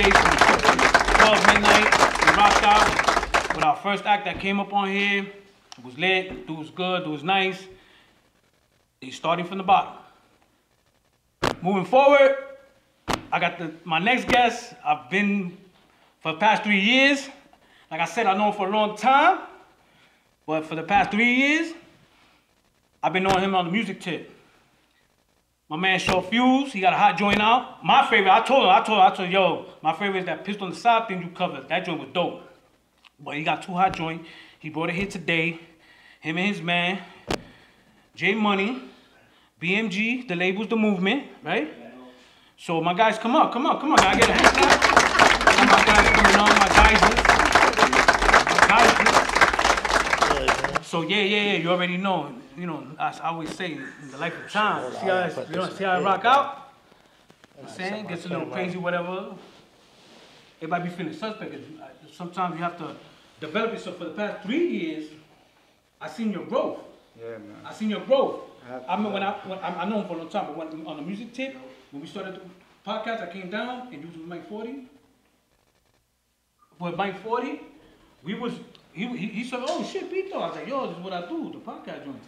Saturday from 12 midnight. We rocked out with our first act that came up on here. It was lit, dude was good, dude was nice. He's starting from the bottom. Moving forward, I got my next guest. I've been for the past 3 years. Like I said, I've known him for a long time. But for the past 3 years, I've been knowing him on the music tip. My man FUSSE, he got a hot joint out. My favorite, I told him, yo, my favorite is that Pistol on the Side thing you covered. That joint was dope. But he got 2 hot joints. He brought it here today. Him and his man, J Money, BMG, the label's The Movement, right? So my guys, come on. Can I get a hand clap? My guys coming on, my guys. So yeah, you already know. You know, I always say, in the life of time, see how I rock out? You know what I'm saying? Gets a little crazy, whatever. Everybody be feeling suspect. Sometimes you have to develop yourself. For the past 3 years, I seen your growth. Yeah, man. I seen your growth. I mean, when I know him for a long time, but when on the music tip, when we started the podcast, I came down and you was with Mike 40. With Mike 40, he said, oh shit, Pito. I was like, yo, this is what I do, the podcast joint.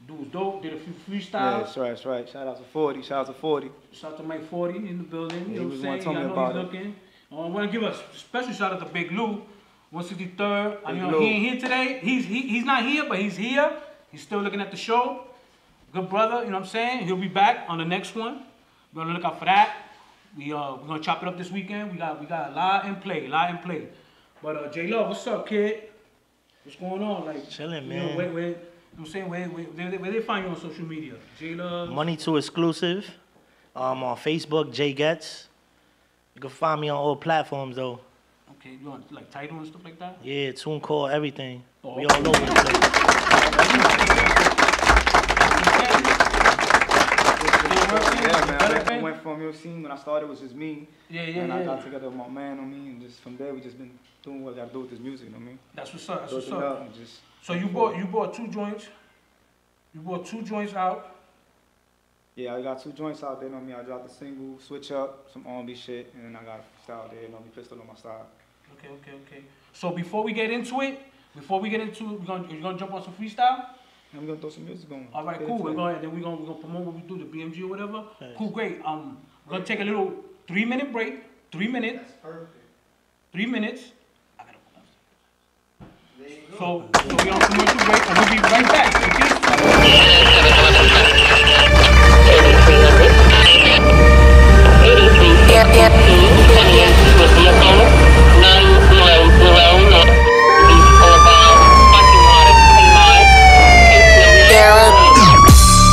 Dude was dope, did a few freestyles. Yeah, that's right. Shout out to 40, shout out to Mike 40 in the building. You know what I'm saying? I know he's looking. I want to give a special shout out to Big Lou, 163rd. I know he ain't here today. He's not here, but he's here. He's still looking at the show. Good brother, you know what I'm saying? He'll be back on the next one. We're gonna look out for that. We're gonna chop it up this weekend. We got a lot in play. But J Love, what's up, kid? What's going on? Like chilling, man. You know, you know what I'm saying? Where they find you on social media? J Love. Money 2 exclusive. On Facebook, J Gets. You can find me on all platforms though. Okay, you want like title and stuff like that? Yeah, TuneCore, everything. Oh, we all over the place. Yeah, man. I went from your scene when I started, it was just me. Yeah. And I got together with my man on me, and just from there we just been doing what I gotta do with this music, you know what I mean? That's what's up. So you bought 2 joints. You bought 2 joints out. Yeah, I got 2 joints out there, you know what I mean? I dropped a single, switch up, some R&B shit, and then I got a style there, you know what I mean? Pistol on my side. Okay. So before we get into it, you're gonna jump on some freestyle? And we're gonna throw some music on. All right, cool. We're gonna promote what we do, the BMG or whatever. Nice. Cool, great. We're gonna take a little 3-minute break. 3 minutes. That's perfect. 3 minutes. I gotta go. So we're on commercial break, and we'll be right back. Okay?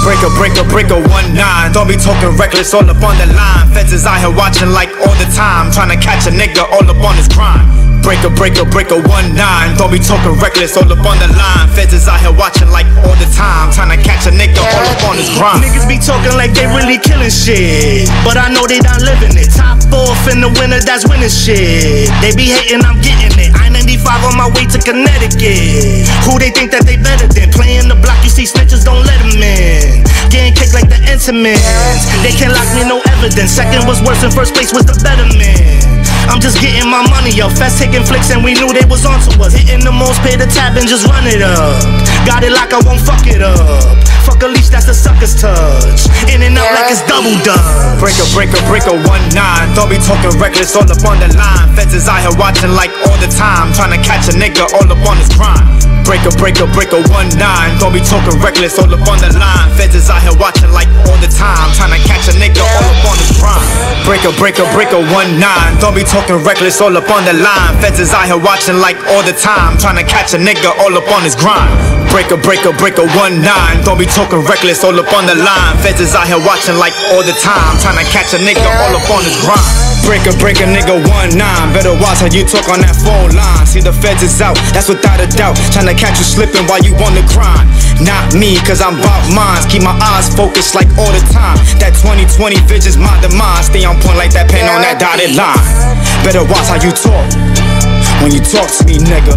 Breaker 19. Don't be talking reckless, all up on the line. Feds is out here watching like all the time, trying to catch a nigga all up on his crime. Breaker 19. Don't be talking reckless, all up on the line. Feds is out here watching like all the time, trying to catch a nigga all up on his grind. Niggas be talking like they really killing shit, but I know they not living it. Top 4 in the winter, that's winning shit. They be hating, I'm getting it. I-95 on my way to Connecticut. Who they think that they better than? Playing the block, you see snitches, don't let them in. Getting kicked like the intimates. They can't lock me, no evidence. Second was worse and first place was the better man. I'm just getting my money up. Fast taking flicks and we knew they was onto us. Hitting the most, pay the tab and just run it up. Got it like I won't fuck it up. Fuck a leash, that's the sucker's touch. In and out like it's double done. Breaker 19. Don't be talking reckless, all up on the line. Feds is out here watching like all the time, trying to catch a nigga all up on his grind. Breaker 19. Don't be talking reckless, all up on the line. Feds is out here watching like all the time, trying to catch a nigga all up on his grind. Breaker 19. Don't be talking reckless, all up on the line. Feds is out here watching like all the time, trying to catch a nigga all up on his grind. Breaker 19. Don't be talking reckless, all up on the line. Feds is out here watching like all the time, trying to catch a nigga all up on his grind. Breaker nigga 19. Better watch how you talk on that phone line. See the feds is out, that's without a doubt. Trying to catch you slipping while you on the grind. Not me, cause I'm about mines. Keep my eyes focused like all the time. That 2020 vision's my demise. Stay on point like that pen on that dotted line. Better watch how you talk when you talk to me, nigga.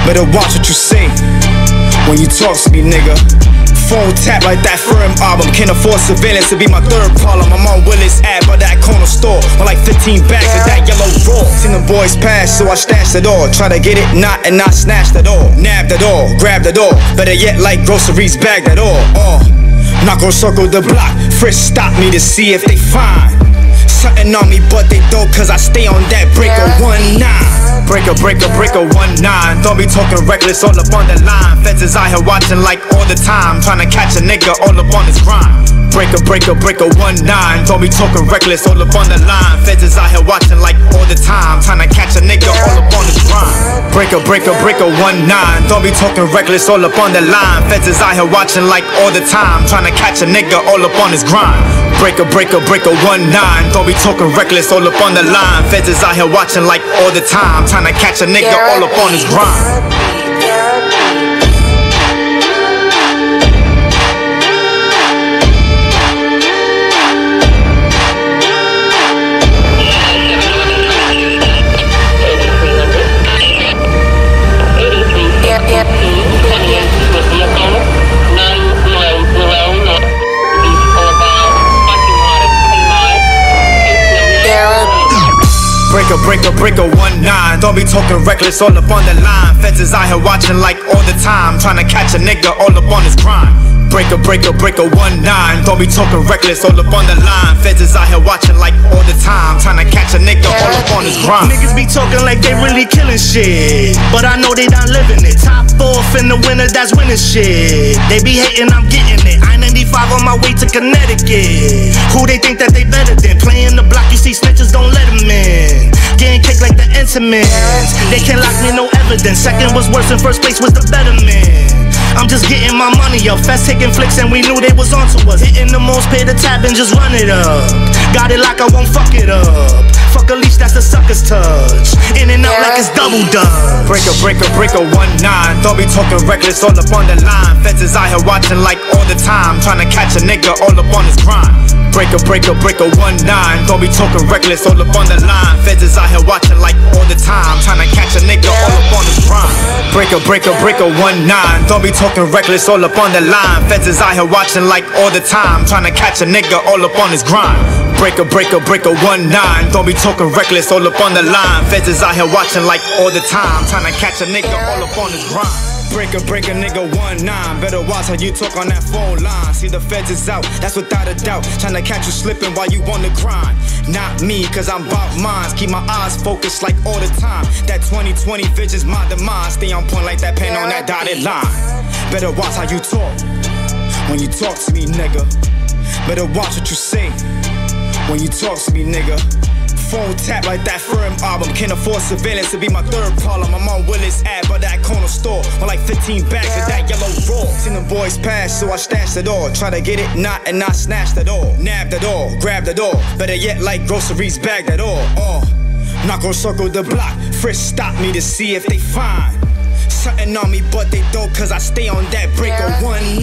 Better watch what you say when you talk to me, nigga. Phone tap like that firm album. Can't afford surveillance to be my third problem. I'm on Willis ad by that corner store with like 15 bags of that yellow raw. Seen the boys pass, so I stashed it all. Try to get it, not and I snatched it all. Nabbed it all, grabbed it all. Better yet, like groceries, bagged it all. Not gon' circle the block. Frisk stop me to see if they find something on me, but they don't, cause I stay on that breaker 1-9. Breaker, 1-9. Don't be talking reckless, all up on the line. Feds is out here watching like all the time, trying to catch a nigga all up on his grind. Breaker, 1-9. Don't be talking reckless, all up on the line. Feds is out here watching like all the time, trying to catch a nigga all up on his grind. Breaker, 1-9. Don't be talking reckless, all up on the line. Feds is out here watching like all the time, trying to catch a nigga all up on his grind. Breaker, 1-9. Don't be talking reckless, all up on the line. Feds is out here watching like all the time, trying to catch a nigga all up on his grind. Breaker 1-9. Don't be talking reckless, all up on the line. Feds is out here watching like all the time, trying to catch a nigga all up on his grind. Breaker 1-9. Don't be talking reckless, all up on the line. Feds is out here watching like all the time, trying to catch a nigga all up on his grind. Niggas be talking like they really killing shit, but I know they not living it. Top 4 in the winter, that's winning shit. They be hating, I'm getting it. I-95 on my way to Connecticut. Who they think that they better than? Playing the block, you see snitches, don't let them in. Getting kicked like the intimates. They can't lock me, no evidence. Second was worse and first place was the better man. I'm just getting my money up. Fast taking flicks and we knew they was onto us. Hitting the most, pay the tab and just run it up. Got it like I won't fuck it up. Fuck a leash, that's a sucker's touch. In and out like it's double dutch. Breaker 1-9. Don't be talking reckless, all up on the line. Feds is out here watching like all the time, trying to catch a nigga all up on his grind. Breaker 1-9. Don't be talking reckless, all up on the line. Feds is out here watching like all the time, trying to catch a nigga all up on his grind. Breaker 1-9. Don't be talking reckless, all up on the line. Feds is out here watching like all the time, trying to catch a nigga all up on his grind. Breaker 1-9. Don't be talking reckless, all up on the line. Feds is out here watching like all the time, trying to catch a nigga all up on his grind. Breaker nigga 1-9. Better watch how you talk on that phone line. See the feds is out, that's without a doubt. Trying to catch you slipping while you on the grind. Not me, cause I'm about mines. Keep my eyes focused like all the time. That 20/20 vision's my demise. Stay on point like that pen on that dotted line. Better watch how you talk when you talk to me, nigga. Better watch what you say when you talk to me, nigga. Phone tap like that firm album. Can't afford surveillance to be my third problem. I'm on Willis ad by that corner store with like 15 bags of that yellow raw. Seen the boys pass, so I stashed it all. Try to get it, not and I snatched it all. Nabbed it all, grabbed it all. Better yet, like groceries, bagged it all. Not gon' circle the block. Frisk stop me to see if they find something on me, but they don't, cause I stay on that breaker 1-9.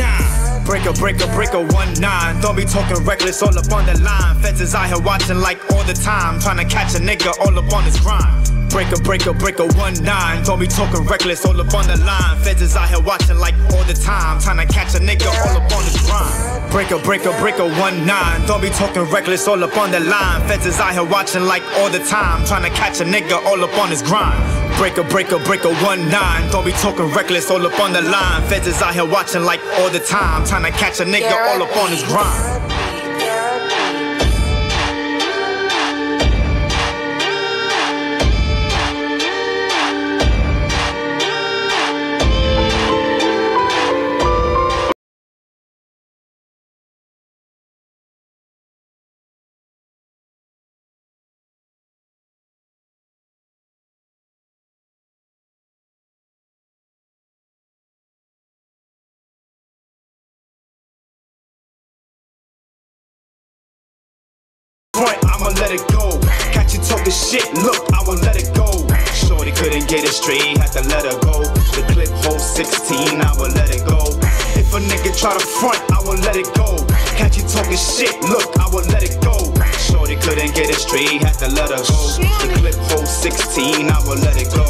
Breaker 1-9. Don't be talking reckless, all up on the line. Feds is out here watching like all the time, trying to catch a nigga all up on his grind. Breaker 1-9. Don't be talking reckless, all up on the line. Feds is out here watching like all the time, trying to catch a nigga all up on his grind. Breaker 1-9. Don't be talking reckless, all up on the line. Feds is out here watching like all the time, trying to catch a nigga all up on his grind. Breaker 1-9. Don't be talking reckless, all up on the line. Feds is out here watching like all the time, trying to catch a nigga all up on his grind. I'ma let it go. Catch you talking shit, look, I won't let it go. Shorty couldn't get it straight, had to let her go. The clip holds 16, I will let it go. If a nigga try to front, I won't let it go. Catch you talking shit, look, I will let it go. Shorty couldn't get it straight, had to let her go. The clip holds 16, I will let it go.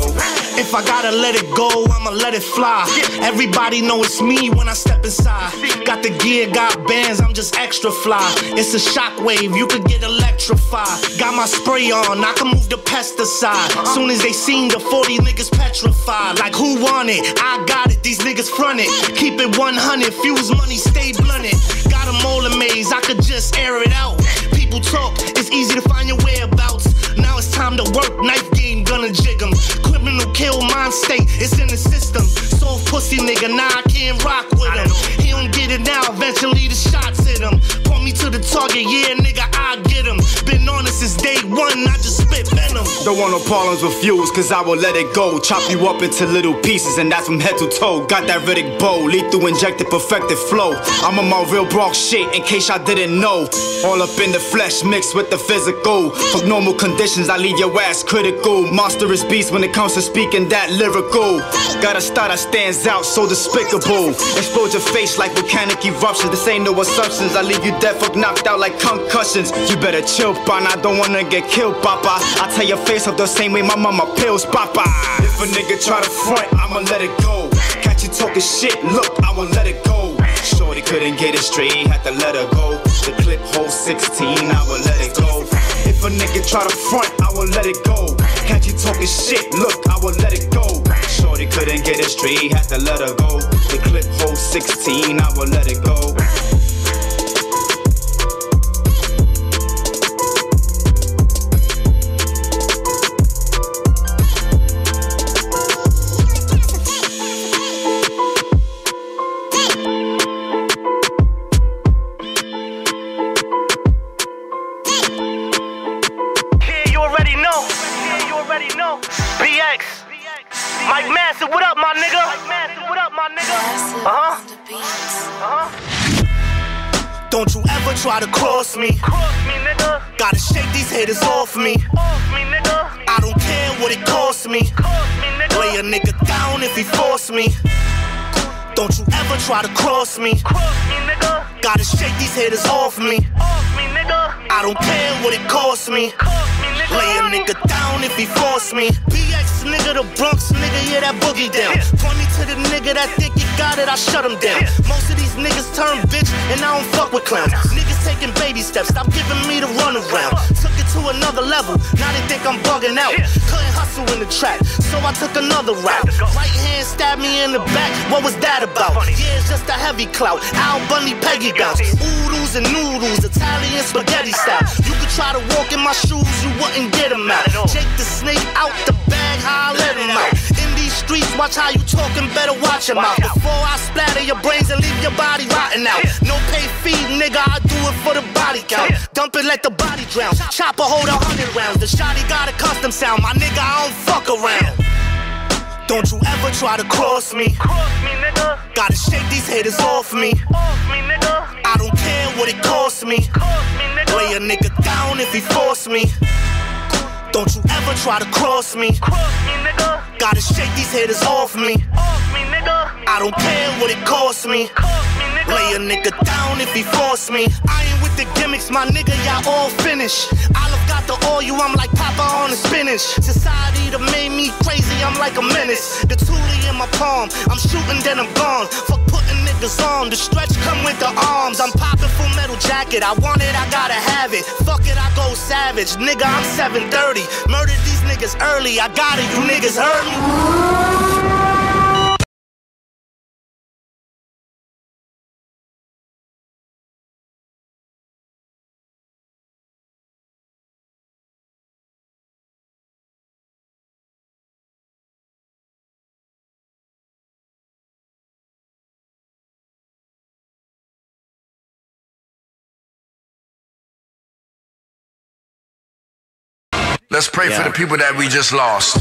If I gotta let it go, I'ma let it fly. Everybody know it's me when I step inside. Got the gear, got bands, I'm just extra fly. It's a shockwave, you could get electrified. Got my spray on, I can move the pesticide. Soon as they seen the 40 niggas petrified. Like who want it? I got it, these niggas front it. Keep it 100, fuse money, stay blunted. Got them all amazed, I could just air it out. People talk, it's easy to find your whereabouts. Now it's time to work, knife game, gonna jig 'em. Criminal kill, mind state, it's in the system. Soft pussy nigga, nah I can't rock with him. He don't get it now, eventually the shots hit him. Point me to the target, yeah nigga, I get him. Been on it since day one, I just spit venom. Don't want no problems with fuse, cause I will let it go. Chop you up into little pieces, and that's from head to toe. Got that Riddick bow, lethal injected, perfected flow. I'm on my real Bronx shit, in case y'all didn't know. All up in the flesh, mixed with the physical. Fuck normal conditions, I leave your ass critical. Monstrous beast when it comes to speaking that lyrical. Got a style that stands out, so despicable. Explode your face like volcanic eruptions. This ain't no assumptions, I leave you dead, fuck knocked out like concussions. You better chill, Papa, I don't wanna get killed, Papa. I tear your face up the same way my mama pills, Papa. If a nigga try to front, I'ma let it go. Catch you talking shit, look, I will let it go. Shorty couldn't get it straight, had to let her go. The clip holds 16, I will let it go. If a nigga try to front, I will let it go. Catch you talking shit, look, I will let it go. Shorty couldn't get it straight, had to let her go. The clip holds 16, I will let it go. What up, my nigga? Don't you ever try to cross me. Nigga. Gotta shake these haters off me. Nigga. I don't care what it costs me. Nigga. Lay a nigga down if he force me. Don't you ever try to cross me. Nigga. Gotta shake these haters off me. Nigga. I don't care what it costs me. Lay a nigga down if he force me. BX nigga, the Bronx nigga, yeah, that boogie down. Point me to the nigga that think he got it, I shut him down. Most of these niggas turn bitch, and I don't fuck with clowns. Niggas taking baby steps, stop giving me the runaround. Took it to another level, now they think I'm bugging out. Couldn't hustle in the trap, so I took another route. Right hand stabbed me in the back, what was that about? Yeah, it's just a heavy clout, Al Bundy, Peggy bounce. Oodles and noodles, Italian spaghetti style. You could try to walk in my shoes, you wouldn't get him out. Jake the snake out the bag, how I let him out. In these streets, watch how you talking, better watch him out. Before I splatter your brains and leave your body rotting out. No pay fee, nigga, I do it for the body count. Dump it, let the body drown. Chopper hold 100 rounds. The shotty got a custom sound. My nigga, I don't fuck around. Don't you ever try to cross me. Nigga. Gotta shake these haters off me. Nigga. I don't care what it costs me. Lay a nigga down if he force me. Don't you ever try to cross me. Nigga. Gotta shake these haters off me. Nigga. I don't care what it costs me. Lay a nigga down if he force me. I ain't with the gimmicks, my nigga, y'all all finished. Olive got the oil, I'm like Papa on the spinach. Society that made me crazy, I'm like a menace. The toolie in my palm, I'm shooting then I'm gone. Fuck putting niggas on, the stretch come with the arms. I'm popping full metal jacket, I want it, I gotta have it. Fuck it, I go savage, nigga, I'm 730. Murdered these niggas early, I got it, you niggas heard me. Let's pray for the people that we just lost.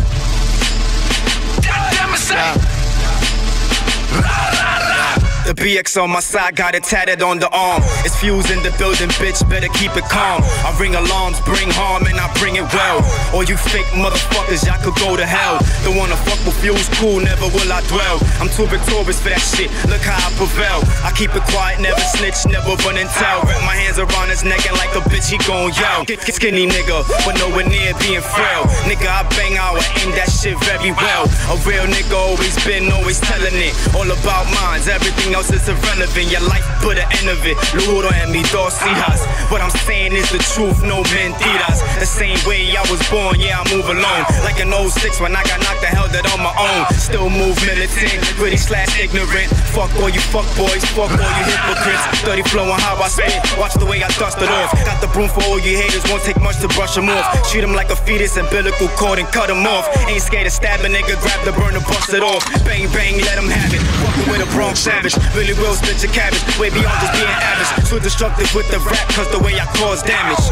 The BX on my side, got it tatted on the arm. It's Fuse in the building, bitch, better keep it calm. I ring alarms, bring harm, and I bring it well. All you fake motherfuckers, y'all could go to hell. Don't wanna fuck with Fuse, cool, never will I dwell. I'm too victorious for that shit, look how I prevail. I keep it quiet, never snitch, never run and tell. Wrap my hands around his neck and like a bitch, he gon' yell. Skinny nigga, but nowhere near being frail. Nigga, I bang out and aim that shit very well. A real nigga always been, always telling it. All about mines, everything else is irrelevant. Your life put an end of it. Luro en mi dos hijas. What I'm saying is the truth, no mentiras. The same way I was born, yeah, I move alone. Like an 06 when I got knocked the hell dead on my own. Still move militant, pretty / ignorant. Fuck all you fuck boys, fuck all you hypocrites. 30 flowing how I spit, watch the way I dust it off. Got the broom for all you haters, won't take much to brush them off. Treat them like a fetus, umbilical cord and cut them off. Ain't scared to stab a nigga, grab the burner, bust it off. Bang bang, let them have it. Fucking with a Bronx savage, really will split your cabbage. Way beyond just being average. Too destructive with the rap, cause the way I cause damage.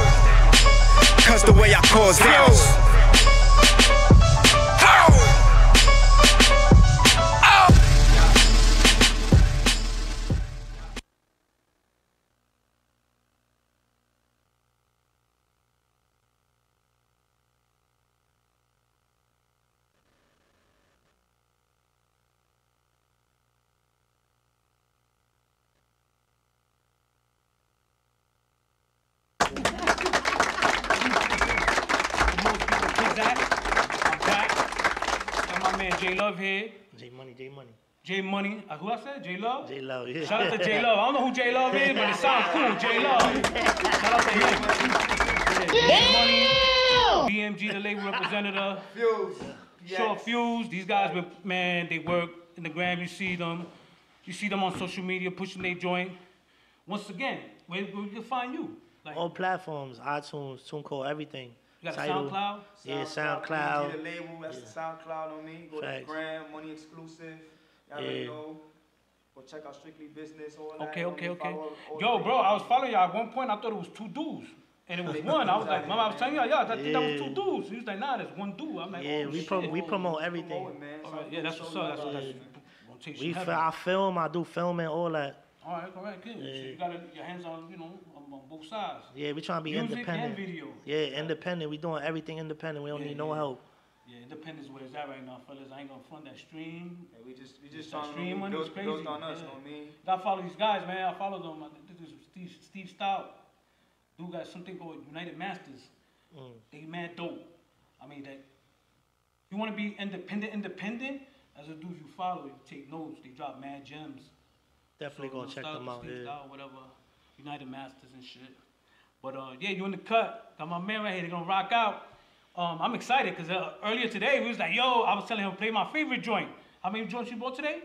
Cause the way I cause damage. J Love here. J Money, J Money. J Money. Who I said? J Love? J Love, yeah. Shout out to J Love. I don't know who J Love is, but it sounds cool. J Love. Shout out to him. J Money. BMG, the label representative. Fuse. Sure, Fuse. These guys, man, they work in the gram. You see them. You see them on social media pushing their joint. Once again, where we can find you? Like, all platforms, iTunes, TuneCore, everything. You got a Tidal. SoundCloud? Yeah, SoundCloud. The label, that's the SoundCloud on me. Go to Gram, Money Exclusive. Y'all already know. Go check out Strictly Business, all that. Okay. Yo, bro, I was following y'all. At one point, I thought it was 2 dudes. And it was one. I was like, Mama, I was telling y'all, I think that was 2 dudes. He was like, nah, there's 1 dude. I'm like, yeah, we promote everything. All right, yeah, that's what's up. I film, I do filming, all that. All right, good. Yeah. So you got your hands on, on both sides. Yeah, we trying to be Music independent. And video. Yeah, independent. We doing everything independent. We don't need no help. Yeah, independence is where it's at right now, fellas. I ain't gonna fund that stream. Yeah, we just trying stream money is crazy. Built on us, you know what I mean? Gotta follow these guys, man. I follow them. This is Steve Stout. Dude got something called United Masters. They mad dope. I mean, that you want to be independent. As a dude you follow, you take notes. They drop mad gems. Definitely gonna check them out. Steve Stout, whatever. United Masters and shit. But yeah, you in the cut. Got my man right here. They're gonna rock out. I'm excited because earlier today we was like, yo, I was telling him play my favorite joint. How many joints you bought today?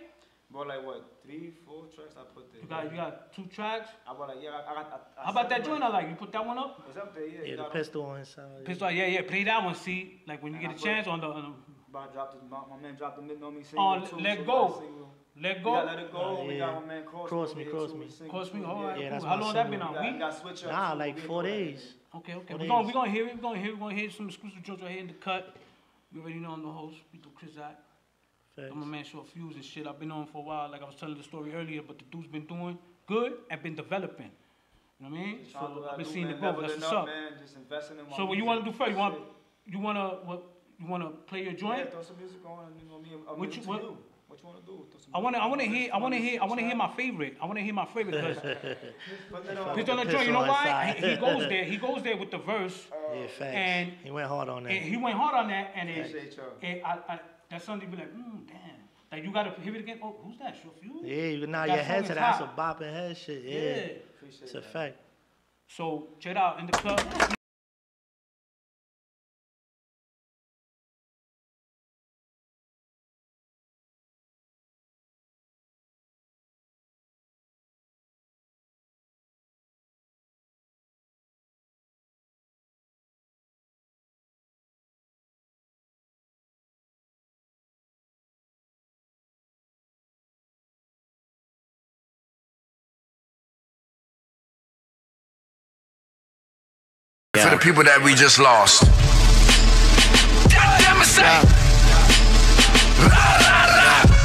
Bought like what, 3, 4 tracks I put there. You got 2 tracks? I bought like, yeah, I How about that joint I like? You put that one up? It's up there, yeah. Yeah, the pistol on inside. Pistol, yeah. Play that one, see? Like when you get a chance on the... my man dropped the mid on me single. Let Go. Let Go? We got Let It Go. We got my man Cross Me. Cross Me, all right, yeah, cool. How long that been on? Week? Nah, like 4 days. Okay. We're gonna hear it. We're gonna hear some exclusive joints right here in the cut. You already know I'm the host, Pito Chris Zach. I'm a man Short Fuse and shit. I've been on for a while, like I was telling the story earlier, but the dude's been doing good and been developing. You know what I mean? So I've been seeing the growth. That's what's up. So what you wanna do first? You wanna play your joint? Yeah, throw some music on. What you wanna do? I wanna hear my favorite. I wanna hear my favorite because Pito on the joint. You know why? He goes there with the verse. Yeah, facts. And he went hard on that. And that's something to be like, damn. Like you gotta hear it again. Oh, who's that? Short Fuse? Yeah, you nod your head to that. That's a bopping head shit. Yeah. It's a fact. So check it out in the club. For the people that we just lost.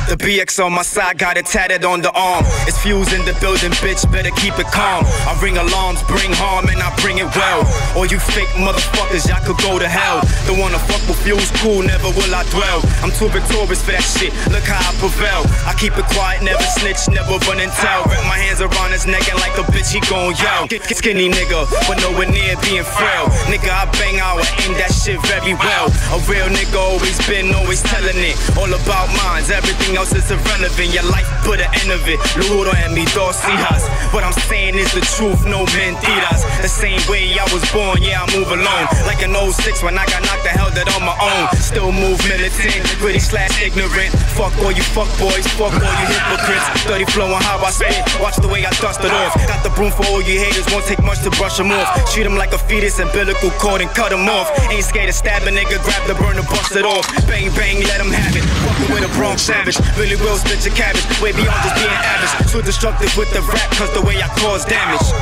The BX on my side, got it tatted on the arm. It's fused in the building, bitch, better keep it calm. I ring alarms, bring harm, and I bring it well. All you fake motherfuckers, y'all could go to hell. Don't wanna fuck with fuse, cool, never will I dwell. I'm too victorious for that shit, look how I prevail. I keep it quiet, never snitch, never run and tell. Wrap my hands around his neck and like a bitch, he gon' yell. Skinny nigga, but nowhere near being frail. Nigga, I bang out and aim that shit very well. A real nigga always been, always telling it. All about mines, everything else is irrelevant. Your life put an end of it. Ludo and me dos hijas. What I'm saying is the truth, no mentiras. The same way I was born, yeah, I move alone. Like an 06 when I got knocked the hell dead on my own. Still move militant, gritty / ignorant. Fuck all you fuck boys, fuck all you hypocrites. 30 flowing how I spit, watch the way I dust it off. Got the broom for all you haters, won't take much to brush them off. Treat them like a fetus, umbilical cord and cut them off. Ain't scared to stab a nigga, grab the burner, bust it off. Bang bang, let them have it. Fucking with a Bronx savage, really will split your cabbage. Way beyond just being average. Too destructive with the rap, cause the way I cause damage.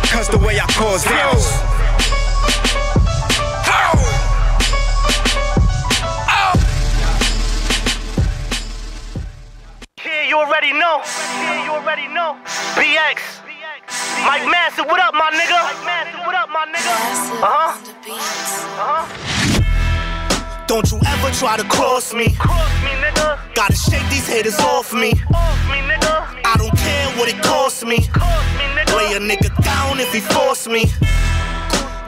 Cause the way I cause damage. Yeah, you already know. Yeah, you already know. BX. Mike Master, what up, my nigga? Mike Master, what up, my nigga? Don't you ever try to cross me. Cross me, nigga. Gotta shake these haters off me. Off me, nigga. I don't care what it costs me. Cost me, nigga. Lay a nigga down if he force me.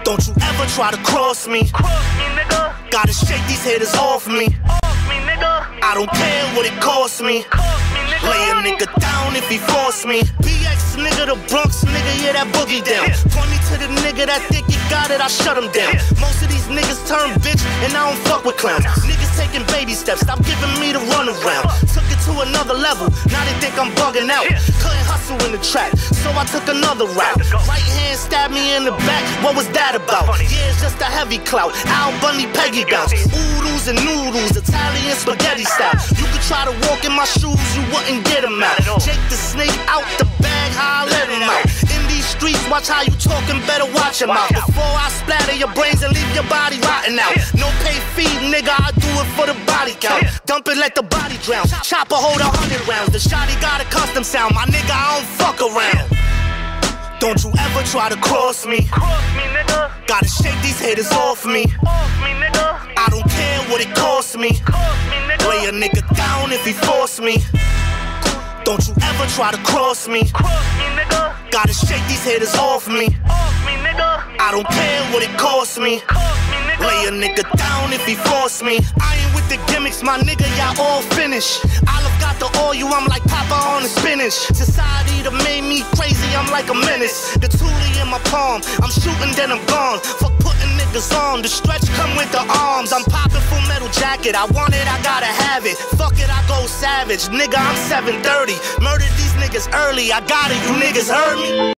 Don't you ever try to cross me. Cross me, nigga. Gotta shake these haters off me. Off me, nigga. I don't care what it costs me. Cost me, nigga. Lay a nigga down if he force me. BX nigga, the Bronx nigga, yeah, that boogie down. Point me to the nigga that think he got it, I shut him down. Most of these niggas turn bitch, and I don't fuck with clowns. Niggas taking baby steps, stop giving me the runaround. Took it to another level, now they think I'm bugging out. Couldn't hustle in the track, so I took another route. Right hand stabbed me in the back, what was that about? Yeah, it's just a heavy clout, Al Bunny Peggy bounce. Oodles and noodles, Italian spaghetti style. You could try to walk in my shoes, you wouldn't get them out. Jake the snake out the bag, how I let him out. In these streets, watch how you talking, better watch him out. Before I splatter your brains and leave your body rotting out. No pay fee, nigga, I do it for the body count. Dump it, let the body drown. Chopper hold 100 rounds. The shotty got a custom sound. My nigga, I don't fuck around. Don't you ever try to cross me. Cross me, nigga. Gotta shake these haters off me. Off me, nigga. I don't care what it costs me. Cost me, nigga. Lay a nigga down if he force me. Don't you ever try to cross me. Cross me, nigga. Gotta shake these haters off me. Off me, nigga. I don't care what it costs me. Cost me, nigga. Lay a nigga down if he force me. I ain't with the gimmicks, my nigga, y'all all finished. Olive got the oil, I'm like Papa on the spinach. Society that made me crazy, I'm like a menace. The toolie in my palm, I'm shooting then I'm gone. Fuck putting niggas on, the stretch come with the arms. I'm popping full metal jacket, I want it, I gotta have it. Fuck it, I go savage, nigga, I'm 730. Murdered these niggas early, I got it, you niggas heard me?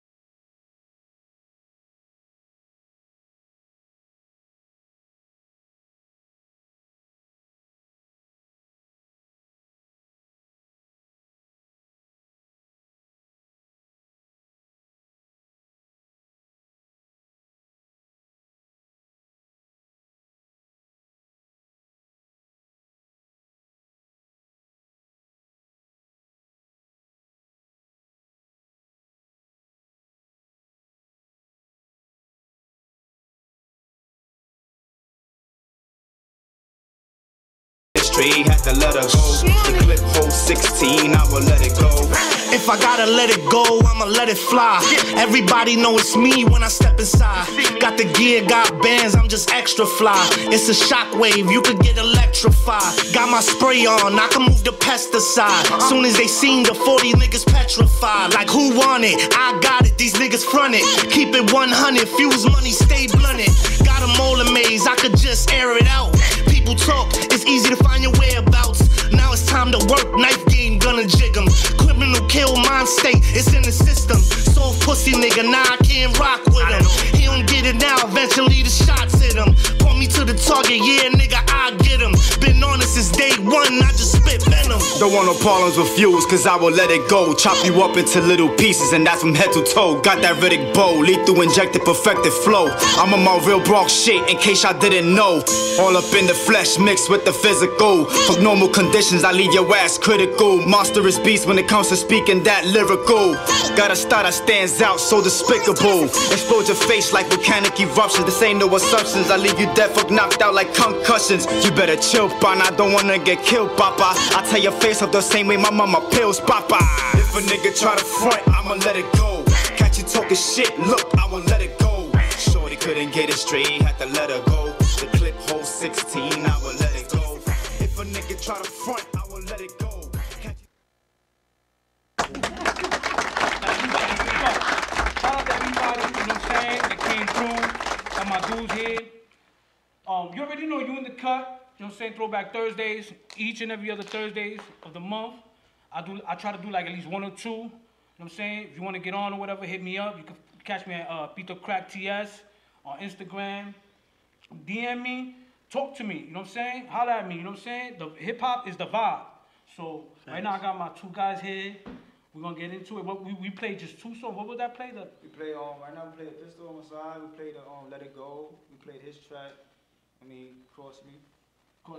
Had to let her go. The clip holds 16, I will let it go. If I gotta let it go, I'ma let it fly. Everybody know it's me when I step inside. Got the gear, got bands, I'm just extra fly. It's a shockwave, you could get electrified. Got my spray on, I can move the pesticide. Soon as they seen the 40 niggas petrified. Like who want it? I got it, these niggas front it. Keep it 100, fuse money, stay blunted. Got them all amazed, I could just air it out. People talk, it's easy to find your whereabouts. Now it's time to work, knife game, gonna jig 'em. Criminal kill, mind state, it's in the system. Soft pussy nigga, nah, I can't rock with him. He don't get it now, eventually the shots hit him. Point me to the target, yeah, nigga, I get him. Been on it since day one, I just spit venom. Don't want no problems with views, cause I will let it go. Chop you up into little pieces, and that's from head to toe. Got that Riddick bow, lethal injected, perfected flow. I'm on my real Bronx shit, in case y'all didn't know. All up in the flesh, mixed with the physical. Fuck normal conditions, I leave your ass critical. Monstrous beast when it comes to speaking that lyrical. Got a style that stands out, so despicable. Explode your face like volcanic eruptions. This ain't no assumptions, I leave you dead, fuck knocked out like concussions. You better chill, Papa, I don't wanna get killed, Papa. I tell your face up the same way my mama pills, Papa. If a nigga try to front, I'ma let it go. Catch you talking shit, look, I won't let it go. Shorty couldn't get it straight, had to let her go. The clip holds 16, I will let it go. If a nigga try to front, I will let it go. Shout out to everybody, you know what I'm saying, that came through, and my dudes here. You already know you in the cut, you know what I'm saying, Throwback Thursdays, each and every other Thursdays of the month. I try to do like at least 1 or 2, you know what I'm saying. If you want to get on or whatever, hit me up. You can catch me at Pito Crack TS on Instagram. DM me, talk to me, you know what I'm saying? Holla at me, you know what I'm saying? The hip hop is the vibe. So right now I got my 2 guys here. We're gonna get into it. We played just 2 songs. What would that play? We play right now. We played Pistol on my side. We played Let It Go. We played his track. Cross Me.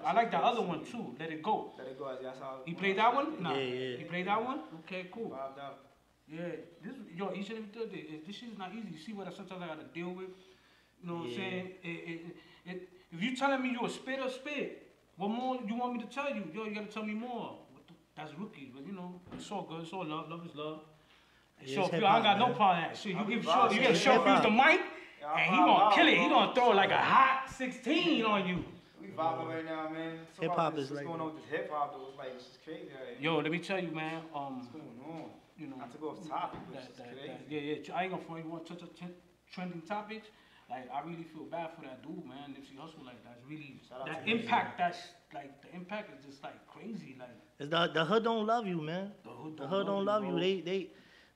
I like that other one too. Let It Go. Let It Go. That's how. He played that one? Nah. Yeah. He played that one? Okay, cool. Vibed out. Yeah. Each and every Thursday. This shit is not easy. You see what sometimes I gotta deal with. You know what I'm saying? If you telling me you a spit, what more you want me to tell you? Yo, you gotta tell me more. That's rookie, but you know, it's all good. It's all love. Love is love. Yeah, Short Fuse, I ain't got no problem with that. So you give Short Fuse the mic, and he gonna kill it. He gonna throw like a hot 16 on you. We vibing right now, man. Hip hop is like what's going on with this hip hop though? It's like it's just crazy. Right? Yo, let me tell you, man. What's going on? You know, not to go off topic, but it's just crazy. Yeah. I ain't gonna front you. Want to touch trending topics? Like I really feel bad for that dude, man. Nipsey Hussle, like that's really that impact. That's like the impact is just like crazy. Like it's the hood don't love you, man. The hood don't love you. Bro.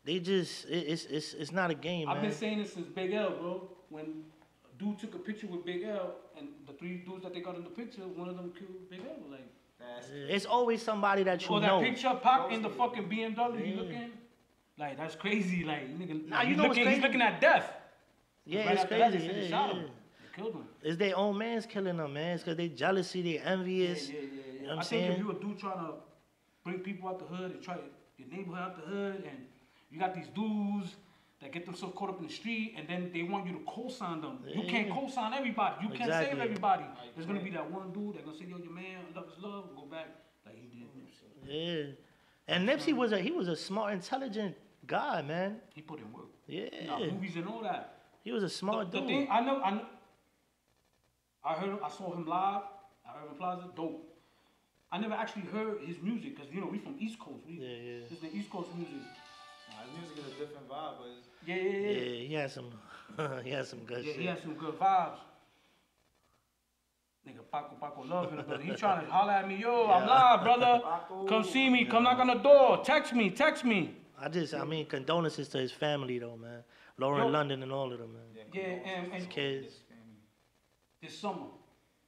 They just it's not a game, man. I've been saying this since Big L, bro. When a dude took a picture with Big L, and the 3 dudes that they got in the picture, one of them killed Big L. Like it's always somebody that you know. That picture Pac in the fucking BMW, you looking like that's crazy. Like nigga, nah, he's looking at death. Yeah, right it's crazy. They shot him. They killed him. It's their own man's killing them, man. It's because they jealousy, they envious. Yeah. You know what I'm I saying? think if you a dude trying to bring people out the hood and try your neighborhood out the hood, and you got these dudes that get themselves caught up in the street, and then they want you to co-sign them. You can't co-sign everybody. You can't save everybody. There's gonna be that one dude that's gonna say, yo, your man, love is love, go back like he did Nipsey. Yeah. And Nipsey was a smart, intelligent guy, man. He put in work. Yeah. Movies and all that. He was a smart dude. The thing I saw him live at Urban Plaza, dope. I never actually heard his music because you know we from East Coast. This is the East Coast music. His music is a different vibe, but yeah. He had some good shit. He had some good vibes. Nigga, Paco love him, brother. He trying to holler at me, yo, I'm live, brother. Come see me, come knock on the door. Text me. I mean, condolences to his family though, man. Lauren London and all of them, man. Yeah, and his kids. This summer,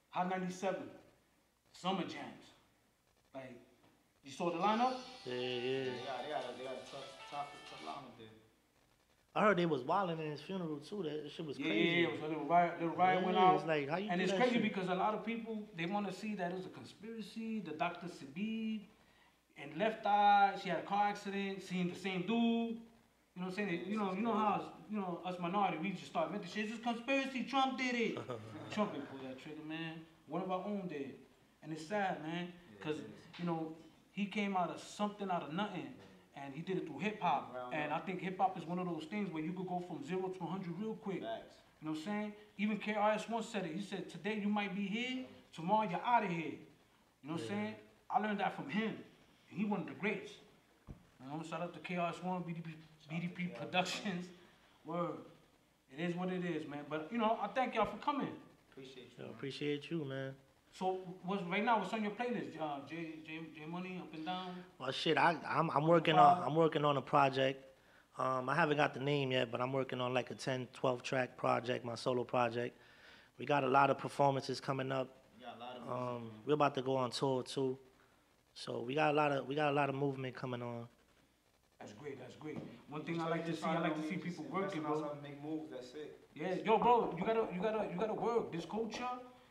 Hot 97, summer jams. Like, you saw the lineup? Yeah. They got a tough lineup there. I heard they was wilding in his funeral too. That shit was crazy. Yeah, it was a little riot went out. It's like, how you and do it's that crazy shit? because a lot of people, they want to see that it was a conspiracy. The Dr. Sabib and Left Eye, she had a car accident, seeing the same dude. You know what I'm saying? You know how us minority, we just start making shit. It's a conspiracy. Trump did it. Trump didn't pull that trigger, man. One of our own did. And it's sad, man. Because, he came out of something out of nothing. And he did it through hip-hop. And I think hip-hop is one of those things where you could go from 0 to 100 real quick. Facts. You know what I'm saying? Even KRS once said it. He said, today you might be here, tomorrow you're out of here. You know what I'm saying? I learned that from him. And he one of the greats. Shout out to KRS-One, BDP Productions. Word. It is what it is, man. But, I thank y'all for coming. Appreciate you. Appreciate you, man. So, right now, what's on your playlist? J Money, Up and Down? Well, shit, I'm working on a project. I haven't got the name yet, but I'm working on like a 10, 12 track project, my solo project. We got a lot of performances coming up. We're about to go on tour too. So we got a lot of movement coming on. That's great. That's great. One thing I like to see people working, bro. Make moves. That's it. Yeah, yo, bro, you gotta work. This culture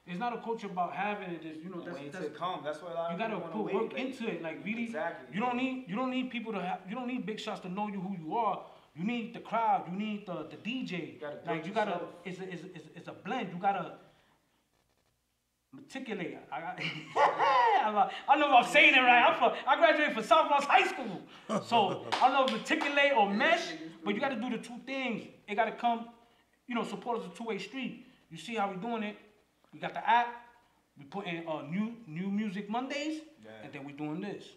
is not a culture about having it. Just, you know, That's what you gotta put work into it. Like really, exactly. You don't need people to have. You don't need big shots to know you who you are. You need the crowd. You need the DJ. You gotta. It's a blend. You gotta meticulate. I don't know if I'm saying it right. I graduated from Southwest High School, so I don't know if meticulate or mesh. But you gotta do the two things. It gotta come. You know, support is a two-way street. You see how we doing it? We got the app. We put in new music Mondays, and then we doing this.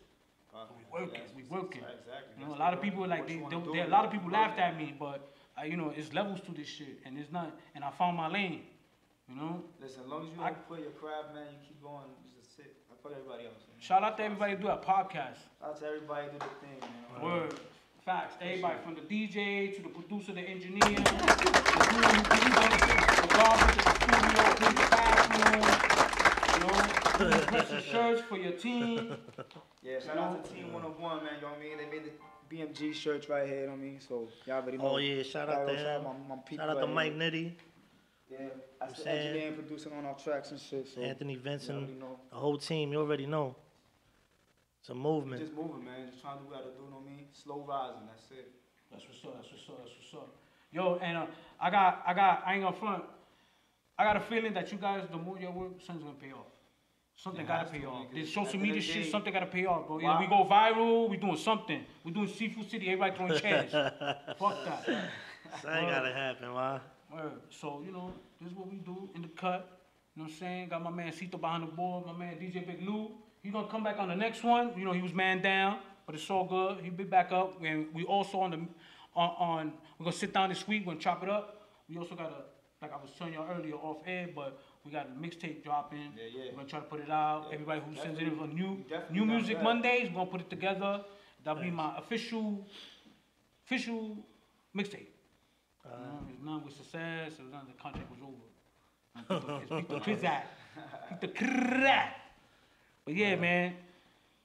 We working. Exactly. You know, a lot of people like a lot of people laughed at me, but you know, it's levels to this shit, and it's not. And I found my lane. You know. Listen, as long as you don't quit your craft, man, you keep going. Just sit. I put everybody else. Man. Shout out to everybody who do a podcast. Shout out to everybody who do the thing, man. Word. Facts. Everybody from the DJ to the producer, the engineer, the garbage, the studio, clean the bathroom, you know, press the shirts for your team. Yeah, shout out to Team 101, man, you know what I mean? They made the BMG shirts right here, you know what I mean? So, y'all already know. Oh, yeah, shout out to him. Shout out to Mike Nitty. Yeah, that's the engineer and producing on our tracks and shit. So Anthony Vincent, the whole team, you already know. It's a movement. Just moving, man. Just trying to do what I do, you know what I mean? Slow rising, that's it. That's what's up. Yo, and I ain't gonna front. I got a feeling that you guys, the more your work, something's gonna pay off. Something gotta pay off. This social media shit, something gotta pay off, bro. Either we go viral, we doing something. We doing Seafood City, everybody throwing chairs. Fuck that. That ain't gotta happen, why? So, you know, this is what we do in the cut. You know what I'm saying? Got my man Pito behind the board, my man DJ Big Lou. He's gonna come back on the next one. You know, he was man down, but it's all good. He'll be back up. And we also we're gonna sit down this week, we're gonna chop it up. We also got like I was telling y'all earlier off air, but we got a mixtape dropping. Yeah. We're gonna try to put it out. Yeah. Everybody who sends in for new music Mondays, we're gonna put it together. That'll be my official mixtape. It's not with success, it was not the contract was over. It's the crack. But yeah, man,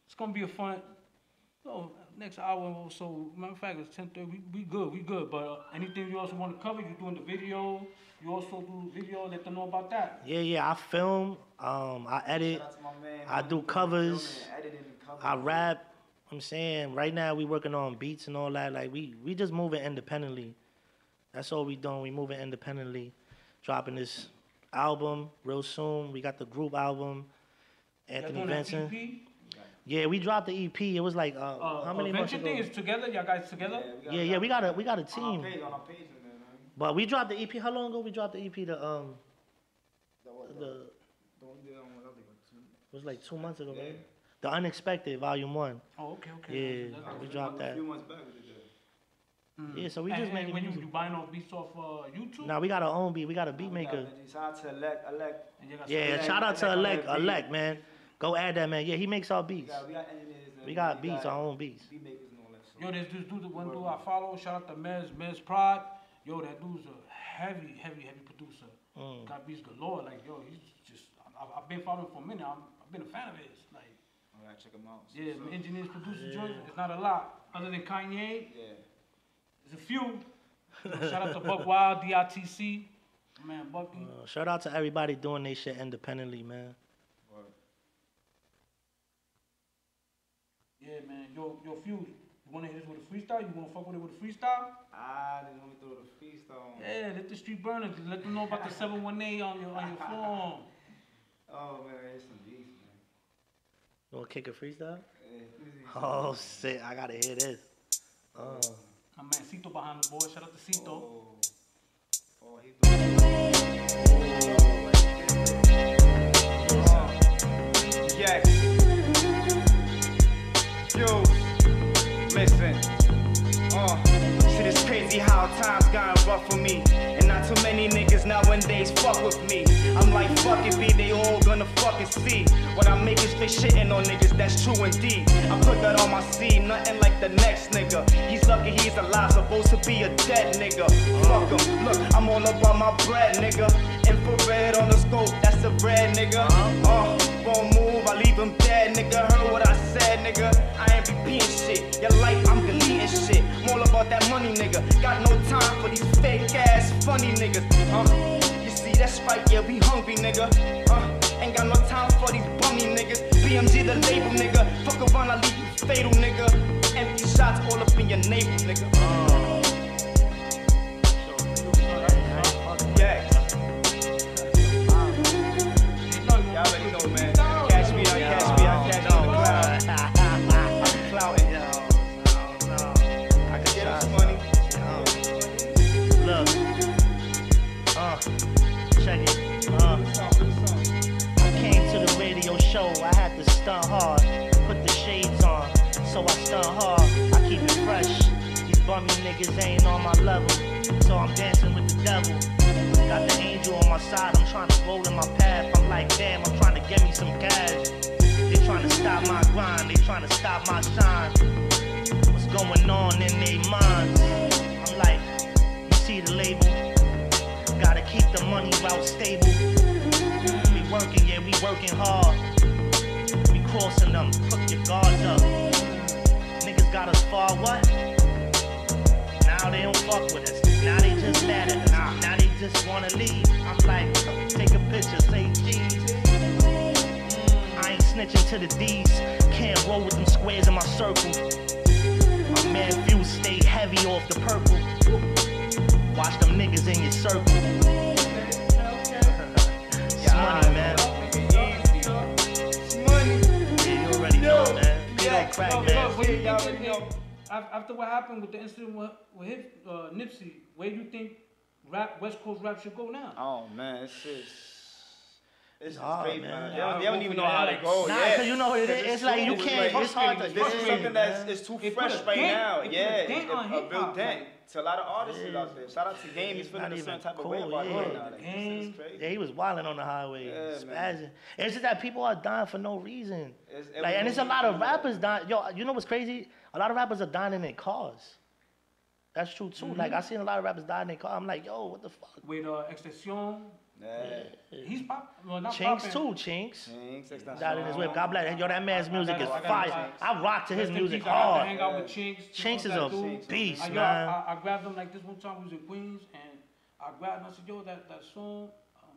it's gonna be a fun. Next hour or so. Matter of fact, it's 10:30. We good. But anything you also want to cover, you doing the video. You also do video. Let them know about that. Yeah. I film. I edit. I do covers. I rap. I'm saying right now we working on beats and all that. Like we just moving independently. That's all we doing. We moving independently. Dropping this album real soon. We got the group album. Anthony Vincent. Yeah, we dropped the EP. It was like how many months ago? Thing is together. Y'all guys together? Yeah. We got a team. On our page, man. But we dropped the EP. How long ago we dropped the EP? It was like 2 months ago, right? The Unexpected, Volume 1. Oh, okay. Yeah, we dropped that. A few months back we did that. Yeah, so we just making when music. you buying all beats off YouTube? Nah, we got our own beat. We got a beat maker. Shout out to Elect. Yeah, shout out to Elect, man. Go add that, man. Yeah, he makes our beats. We got engineers. We got beats, our own beats. Beat makers and all that. Yo, there's this dude, one dude I follow. Shout out to Mez Prod. Yo, that dude's a heavy producer. Got beats galore. Like, yo, he's just. I've been following for a minute. I've been a fan of his. Like, I gotta check him out. Yeah, engineers, producers, joints. It's not a lot. Other than Kanye. Yeah. There's a few. Shout out to Buck Wild, DITC. Man, Bucky. Shout out to everybody doing their shit independently, man. Yeah, man. Yo, Fuse, you want to hit us with a freestyle? You want to fuck with it with a freestyle? I didn't want to throw the freestyle. Yeah, let the street burners. Let them know about the 718 on your phone. Oh, man, it's some beats, man. You want to kick a freestyle? Yeah. Oh, shit. I got to hear this. My man Pito behind the board. Shout out to Pito. Oh, he's doing yeah. Yo, listen. Shit is crazy how times gotten rough for me. And not too many niggas nowadays fuck with me. I'm like, fuck it, B, they all gonna fuck fucking see. When I make it straight shitting on niggas, that's true indeed. I put that on my seed, nothing like the next nigga. He's lucky he's alive, supposed to be a dead nigga. Fuck him, look, I'm all up on my bread, nigga. Infrared on the scope, that's a red nigga. Won't move, I leave him dead, nigga. Heard what I said, nigga. I ain't repeating shit. Your life, I'm deleting shit. I'm all about that money, nigga. Got no time for these fake ass funny niggas. You see, that's right, yeah, we hungry, nigga. Ain't got no time for these bummy niggas. BMG the label, nigga. Fuck around, I leave you fatal, nigga. Empty shots all up in your navel, nigga. Yeah. Y'all already know, man. Catch me in the cloud. I'm clouting. I can get this money. Look. Check it. I came to the radio show, I had to stunt hard. Put the shades on, so I stunt hard. I keep it fresh. These bummy niggas ain't on my level, so I'm dancing with the devil. Got the angel on my side, I'm trying to roll in my path. I'm like, damn, I'm trying to get me some cash. They trying to stop my grind, they trying to stop my shine. What's going on in their minds? I'm like, you see the label? Gotta keep the money route stable. We working, yeah, we working hard. We crossing them, put your guards up. Niggas got us far, what? Now they don't fuck with us. Now they just mad at us. Now they just wanna leave. I'm like, take a picture, say G's. I ain't snitching to the D's. Can't roll with them squares in my circle. My man Fuse stay heavy off the purple. Watch them niggas in your circle. It's money, man. It's money. Yeah, you already know, man. Pito crack, man. After what happened with the incident with Nipsey, where do you think West Coast rap should go now? Oh man, it's hard, great, man. They don't even know how to go. Nah, cause you know what it is. It's like you can't. It's hard to. This is something that's too fresh right now. Yeah, a real dent. It's a lot of artists out there. Shout out to Game. He's feeling a certain type of way about it right now. It's crazy. Yeah, he was wilding on the highway, spazzing. It's just that people are dying for no reason. Like, and it's a lot of rappers dying. Yo, you know what's crazy? A lot of rappers are dying in their cars. That's true too. Like, I seen a lot of rappers die in their car. I'm like, yo, what the fuck? With Extension. He's not Chinks popping. too, Chinks. Chinks, Died in his whip. God bless. Yo, that man's music is fire. I rock to his music I hard. hang out with Chinks. Chinks is a beast, man. I grabbed him like this one time. We was in Queens, and I grabbed him. I said, yo, that song,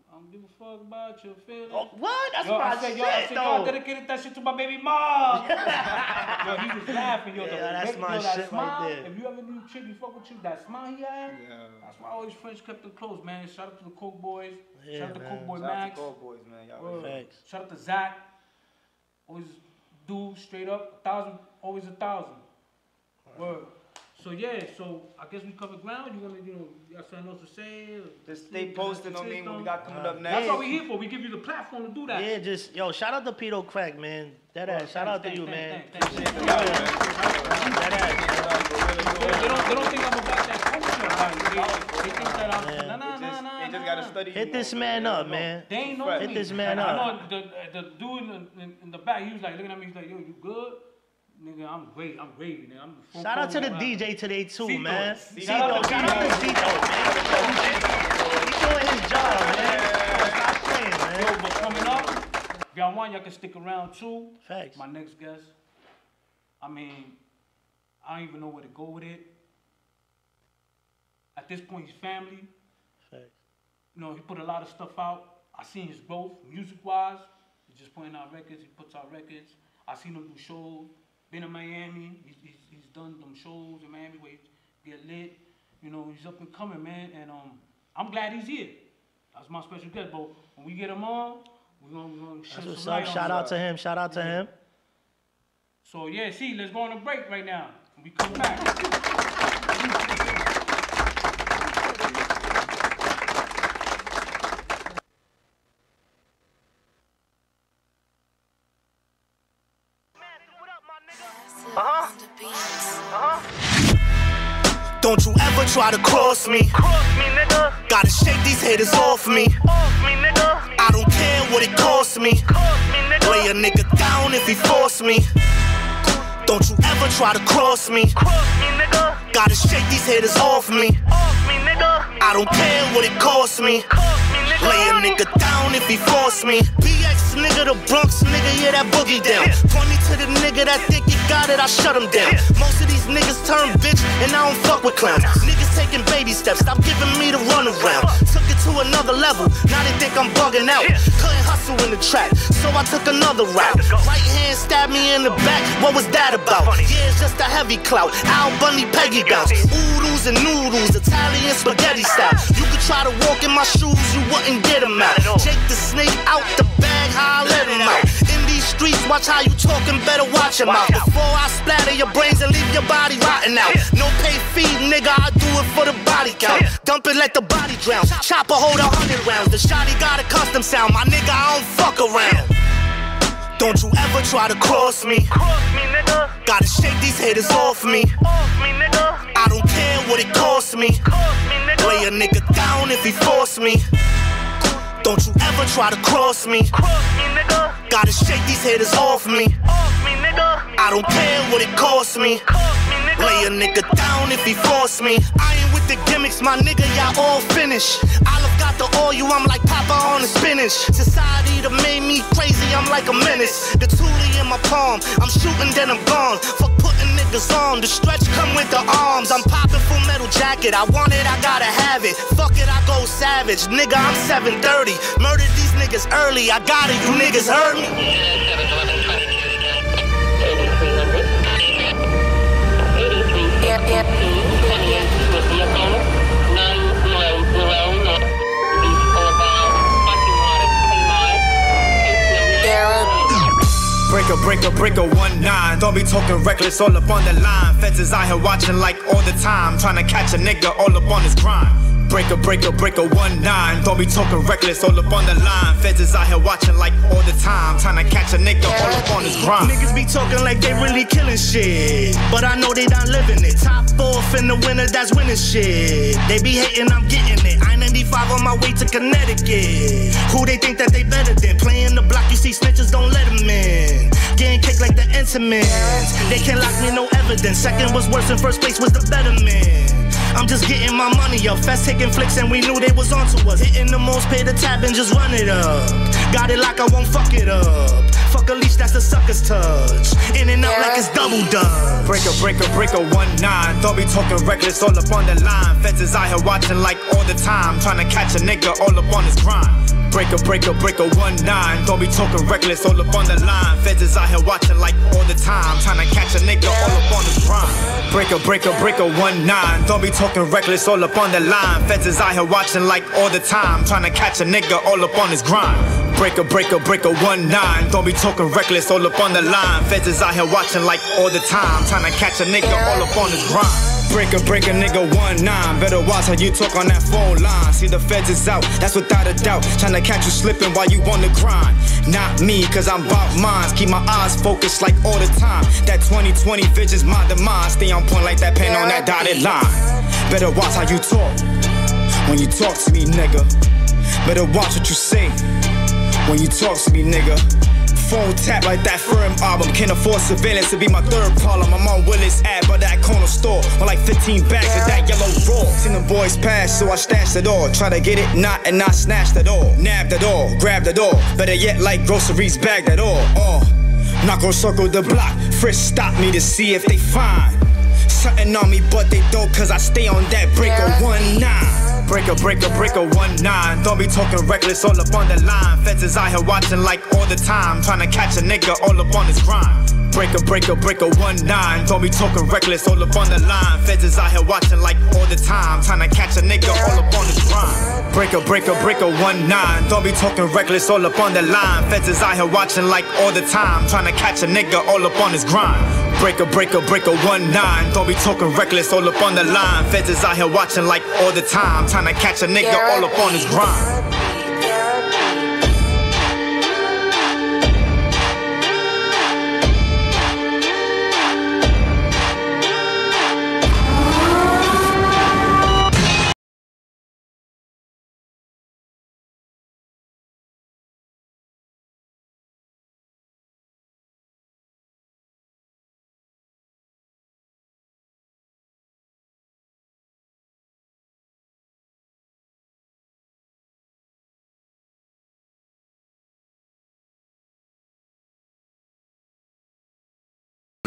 I don't give a fuck about your feelings. Oh, what? That's my I shit, said, I dedicated that shit to my baby mom. Yo, he was laughing. Yo, that's my shit smile, right there. If you ever knew chick, you fuck with you, that smile he had, that's why all his friends kept them close, man. Shout out to the Coke Boys. Shout out to Coke Boy Max. Shout out to Coke Boys, man. Shout out to Zach. Always do straight up 1,000, always 1,000. Word. So yeah, so I guess we covered ground. You wanna, you got something else to say? Just stay posted on me when we got coming up next. That's what we here for. We give you the platform to do that. Yeah, just yo, shout out to Pito Crack, man. That ass. Shout out to you, man. They don't think I'm about that culture. They think that I'm nah. They just gotta study. Hit this man up, man. They ain't know me. Hit this man I up. know the dude in the back. He was like looking at me. He's like, yo, you good? Nigga, I'm great. I'm gravy, nigga. I'm the shout out to the DJ today too, Pito. man. Shout out to Pito, man. He's doing his job, man. Stop playing, man. Yo, but coming up, if y'all want, y'all can stick around too. Facts. My next guest. I mean, I don't even know where to go with it. At this point, he's family. Facts. You know, he put a lot of stuff out. I seen his growth, music-wise. He's just putting out records. He puts out records. I seen him do shows. Been in Miami. He's done them shows in Miami where he get lit. You know, he's up and coming, man. And I'm glad he's here. That's my special guest. But when we get him on, we're gonna That's what's up. Shout out to him. Shout out to him. So yeah, see, let's go on a break right now. When we come back. Don't you ever try to cross me. Gotta shake these haters off me. I don't don't care what it costs me. Lay a nigga down if he force me. Don't you ever try to cross me. Gotta shake these haters off me. I don't care what it costs me. Lay a nigga down if he force me. BX nigga, the Bronx nigga, yeah, that boogie down. Point me to the nigga that think he got it, I shut him down. Most of these niggas turn bitch, and I don't fuck with clowns. Niggas taking baby steps, stop giving me the runaround. Took it to another level, now they think I'm bugging out. Couldn't hustle in the trap, so I took another route. Right hand stabbed me in the back, what was that about? Yeah, it's just a heavy clout, Al Bundy, Peggy bounce. Oodles and noodles, Italian spaghetti style. You could try to walk in my shoes, you wouldn't get him out. Jake the snake out the bag, how I let him out. In these streets, watch how you talking, better watch him out. Before I splatter your brains and leave your body rotting out. No pay fee, nigga, I do it for the body count. Dump it, let the body drown. Chopper hold 100 rounds. The shotty got a custom sound. My nigga, I don't fuck around. Don't you ever try to cross me. Gotta shake these haters off me. I don't care what it costs me. Lay a nigga down if he force me. Don't you ever try to cross me. Gotta shake these haters off me. I don't care what it costs me. Lay a nigga down if he force me. I ain't with the gimmicks, my nigga, y'all all finished. Olive got the oil, I'm like Papa on the spinach. Society that made me crazy, I'm like a menace. The toolie in my palm, I'm shooting then I'm gone. Fuck putting niggas on, the stretch come with the arms. I'm popping full metal jacket, I want it, I gotta have it. Fuck it, I go savage, nigga, I'm 730. Murdered these niggas early, I got it, you niggas heard me? Breaker, 1-9. Don't be talking reckless, all up on the line. Feds is out here watching like all the time, trying to catch a nigga all up on his grind. Breaker, 1-9. Don't be talking reckless, all up on the line. Feds is out here watching like all the time, trying to catch a nigga all up on his grind. Niggas be talking like they really killing shit, but I know they not living it. Top 4 in the winter, that's winning shit. They be hating, I'm getting it. I-95 on my way to Connecticut. Who they think that they better than? Playing the block, you see snitches, don't let them in. Getting kicked like the intimates. They can't lock me, no evidence. Second was worse and first place was the better man. I'm just getting my money up. Fest taking flicks and we knew they was onto us. Hitting the most, pay the tab and just run it up. Got it like I won't fuck it up. Fuck a leash, that's a sucker's touch. In and out like it's double dutch. Breaker, 1-9. Don't be talking reckless, all up on the line. Feds is out here watching like all the time, trying to catch a nigga all up on his grind. Breaker, 1-9. Don't be talking reckless, all up on the line. Feds is out here watching like all the time, trying to catch a nigga all up on his grind. Breaker, 1-9. Don't be talking reckless, all up on the line. Feds is out here watching like all the time, trying to catch a nigga all up on his grind. Breaker, 1-9. Don't be talking reckless, all up on the line. Feds is out here watching like all the time, trying to catch a nigga all up on his grind. Breaker, nigga, 1-9. Better watch how you talk on that phone line. See the feds is out, that's without a doubt. Tryna catch you slipping while you on the grind. Not me, cause I'm bout mines. Keep my eyes focused like all the time. That 20/20 vision's my demise. Stay on point like that pen on that dotted line. Better watch how you talk when you talk to me, nigga. Better watch what you say when you talk to me, nigga. Phone tap like that firm album. Can't afford surveillance to be my third problem. I'm on Willis ad by that corner store with like 15 bags of that yellow raw. Seen them boys pass, so I stashed it all. Try to get it, not and not snatched it all. Nabbed it all, grabbed it all. Better yet, like groceries, bagged it all. Not gon' circle the block. Frisk stop me to see if they find something on me, but they don't, cause I stay on that breaker 1-9. Breaker, 1-9. Don't be talking reckless, all up on the line. Feds is out here watching like all the time, trying to catch a nigga all up on his grind. Breaker, 1-9. Don't be talking reckless, all up on the line. Feds is out here watching like all the time, trying to catch a nigga all up on his grind. Breaker, 1-9. Don't be talking reckless, all up on the line. Feds is out here watching like all the time, trying to catch a nigga all up on his grind. Breaker, 1-9. Don't be talking reckless, all up on the line. Feds is out here watching like all the time, trying to catch a nigga all up on his grind.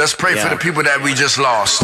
Let's pray for the people that we just lost.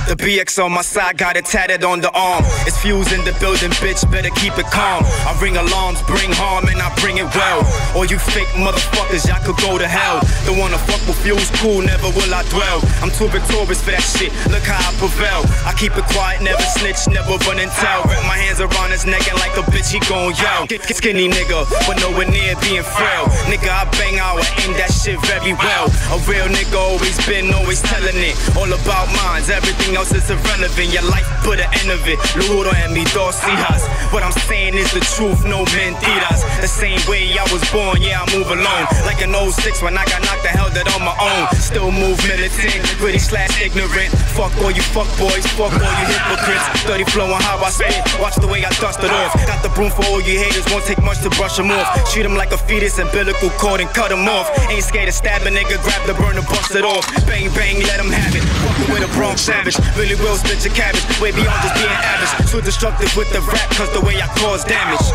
The BX on my side, got it tatted on the arm. It's Fuse in the building, bitch, better keep it calm. I ring alarms, bring harm, and I bring it well. All you fake motherfuckers, y'all could go to hell. Don't wanna fuck with Fuse, cool, never will I dwell. I'm too victorious for that shit, look how I prevail. I keep it quiet, never snitch, never run and tell. Wrap my hands around his neck and like a bitch, he gon' yell. Skinny nigga, but nowhere near being frail. Nigga, I bang out and aim that shit very well. A real nigga always been, always telling it. All about minds, everything else is irrelevant. Your life put an end of it. Luro en mi dos hijas. What I'm saying is the truth, no mentiras. The same way I was born, yeah, I move alone. Like an 06 when I got knocked the hell dead on my own. Still move militant, gritty / ignorant. Fuck all you fuck boys, fuck all you hypocrites. Dirty flow on how I spit, watch the way I dust it off. Got the broom for all you haters, won't take much to brush them off. Treat them like a fetus, umbilical cord and cut them off. Ain't scared to stab a nigga, grab the burner, bust it off. Bang bang, let them have it. Walking with a Bronx savage, really will split your cabbage. Way beyond just being average. Too destructive with the rap, cause the way I cause damage.